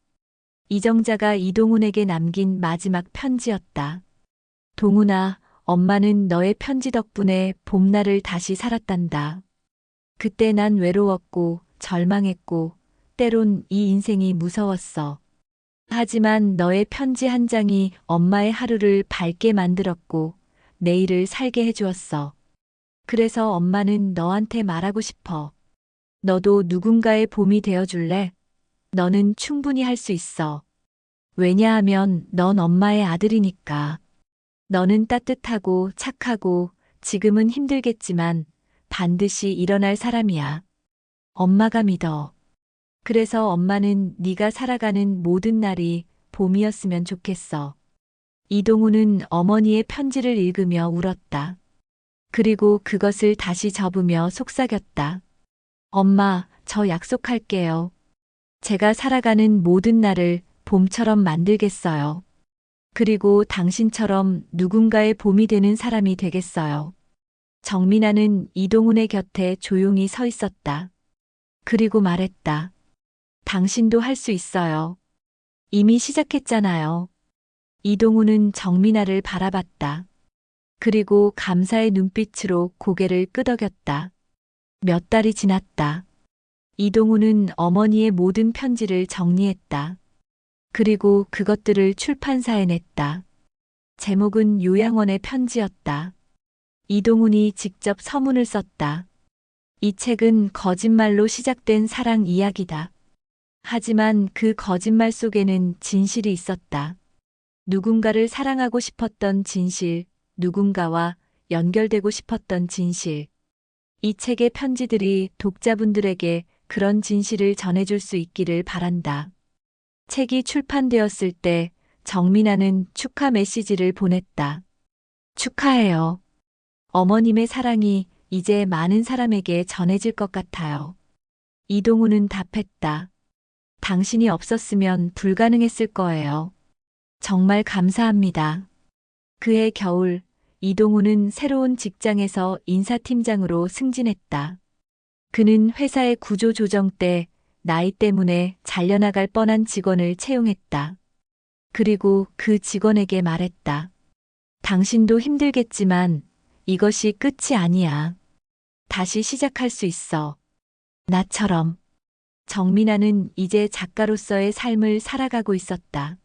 이정자가 이동훈에게 남긴 마지막 편지였다. 동훈아, 엄마는 너의 편지 덕분에 봄날을 다시 살았단다. 그때 난 외로웠고 절망했고 때론 이 인생이 무서웠어. 하지만 너의 편지 한 장이 엄마의 하루를 밝게 만들었고 내일을 살게 해주었어. 그래서 엄마는 너한테 말하고 싶어. 너도 누군가의 봄이 되어줄래? 너는 충분히 할 수 있어. 왜냐하면 넌 엄마의 아들이니까. 너는 따뜻하고 착하고 지금은 힘들겠지만 반드시 일어날 사람이야. 엄마가 믿어. 그래서 엄마는 네가 살아가는 모든 날이 봄이었으면 좋겠어. 이동우는 어머니의 편지를 읽으며 울었다. 그리고 그것을 다시 접으며 속삭였다. 엄마, 저 약속할게요. 제가 살아가는 모든 날을 봄처럼 만들겠어요. 그리고 당신처럼 누군가의 봄이 되는 사람이 되겠어요. 정민아는 이동훈의 곁에 조용히 서 있었다. 그리고 말했다. 당신도 할 수 있어요. 이미 시작했잖아요. 이동훈은 정민아를 바라봤다. 그리고 감사의 눈빛으로 고개를 끄덕였다. 몇 달이 지났다. 이동훈은 어머니의 모든 편지를 정리했다. 그리고 그것들을 출판사에 냈다. 제목은 요양원의 편지였다. 이동훈이 직접 서문을 썼다. 이 책은 거짓말로 시작된 사랑 이야기다. 하지만 그 거짓말 속에는 진실이 있었다. 누군가를 사랑하고 싶었던 진실, 누군가와 연결되고 싶었던 진실. 이 책의 편지들이 독자분들에게 그런 진실을 전해줄 수 있기를 바란다. 책이 출판되었을 때 정민아는 축하 메시지를 보냈다. 축하해요. 어머님의 사랑이 이제 많은 사람에게 전해질 것 같아요. 이동우는 답했다. 당신이 없었으면 불가능했을 거예요. 정말 감사합니다. 그해 겨울, 이동우는 새로운 직장에서 인사팀장으로 승진했다. 그는 회사의 구조 조정 때 나이 때문에 잘려나갈 뻔한 직원을 채용했다. 그리고 그 직원에게 말했다. 당신도 힘들겠지만 이것이 끝이 아니야. 다시 시작할 수 있어. 나처럼. 정민아는 이제 작가로서의 삶을 살아가고 있었다.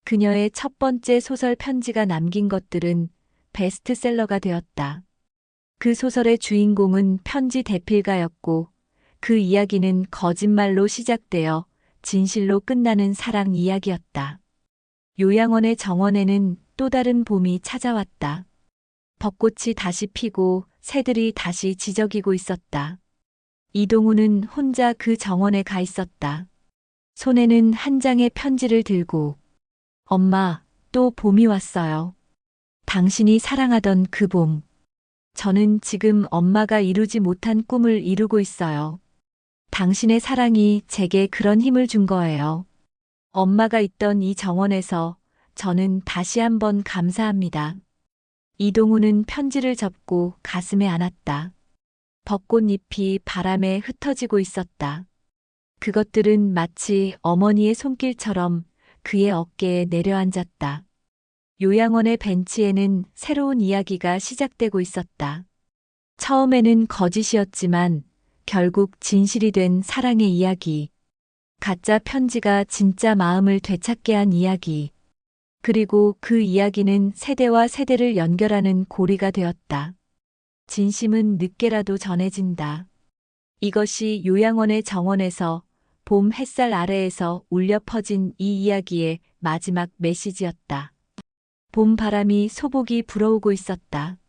그녀의 첫 번째 소설 편지가 남긴 것들은 베스트셀러가 되었다. 그 소설의 주인공은 편지 대필가였고 그 이야기는 거짓말로 시작되어 진실로 끝나는 사랑 이야기였다. 요양원의 정원에는 또 다른 봄이 찾아왔다. 벚꽃이 다시 피고 새들이 다시 지저귀고 있었다. 이동우는 혼자 그 정원에 가 있었다. 손에는 한 장의 편지를 들고 엄마, 또 봄이 왔어요. 당신이 사랑하던 그 봄. 저는 지금 엄마가 이루지 못한 꿈을 이루고 있어요. 당신의 사랑이 제게 그런 힘을 준 거예요. 엄마가 있던 이 정원에서 저는 다시 한번 감사합니다. 이동우는 편지를 접고 가슴에 안았다. 벚꽃잎이 바람에 흩어지고 있었다. 그것들은 마치 어머니의 손길처럼 그의 어깨에 내려앉았다. 요양원의 벤치에는 새로운 이야기가 시작되고 있었다. 처음에는 거짓이었지만 결국 진실이 된 사랑의 이야기. 가짜 편지가 진짜 마음을 되찾게 한 이야기. 그리고 그 이야기는 세대와 세대를 연결하는 고리가 되었다. 진심은 늦게라도 전해진다. 이것이 요양원의 정원에서 봄 햇살 아래에서 울려 퍼진 이 이야기의 마지막 메시지였다. 봄 바람이 소복이 불어오고 있었다.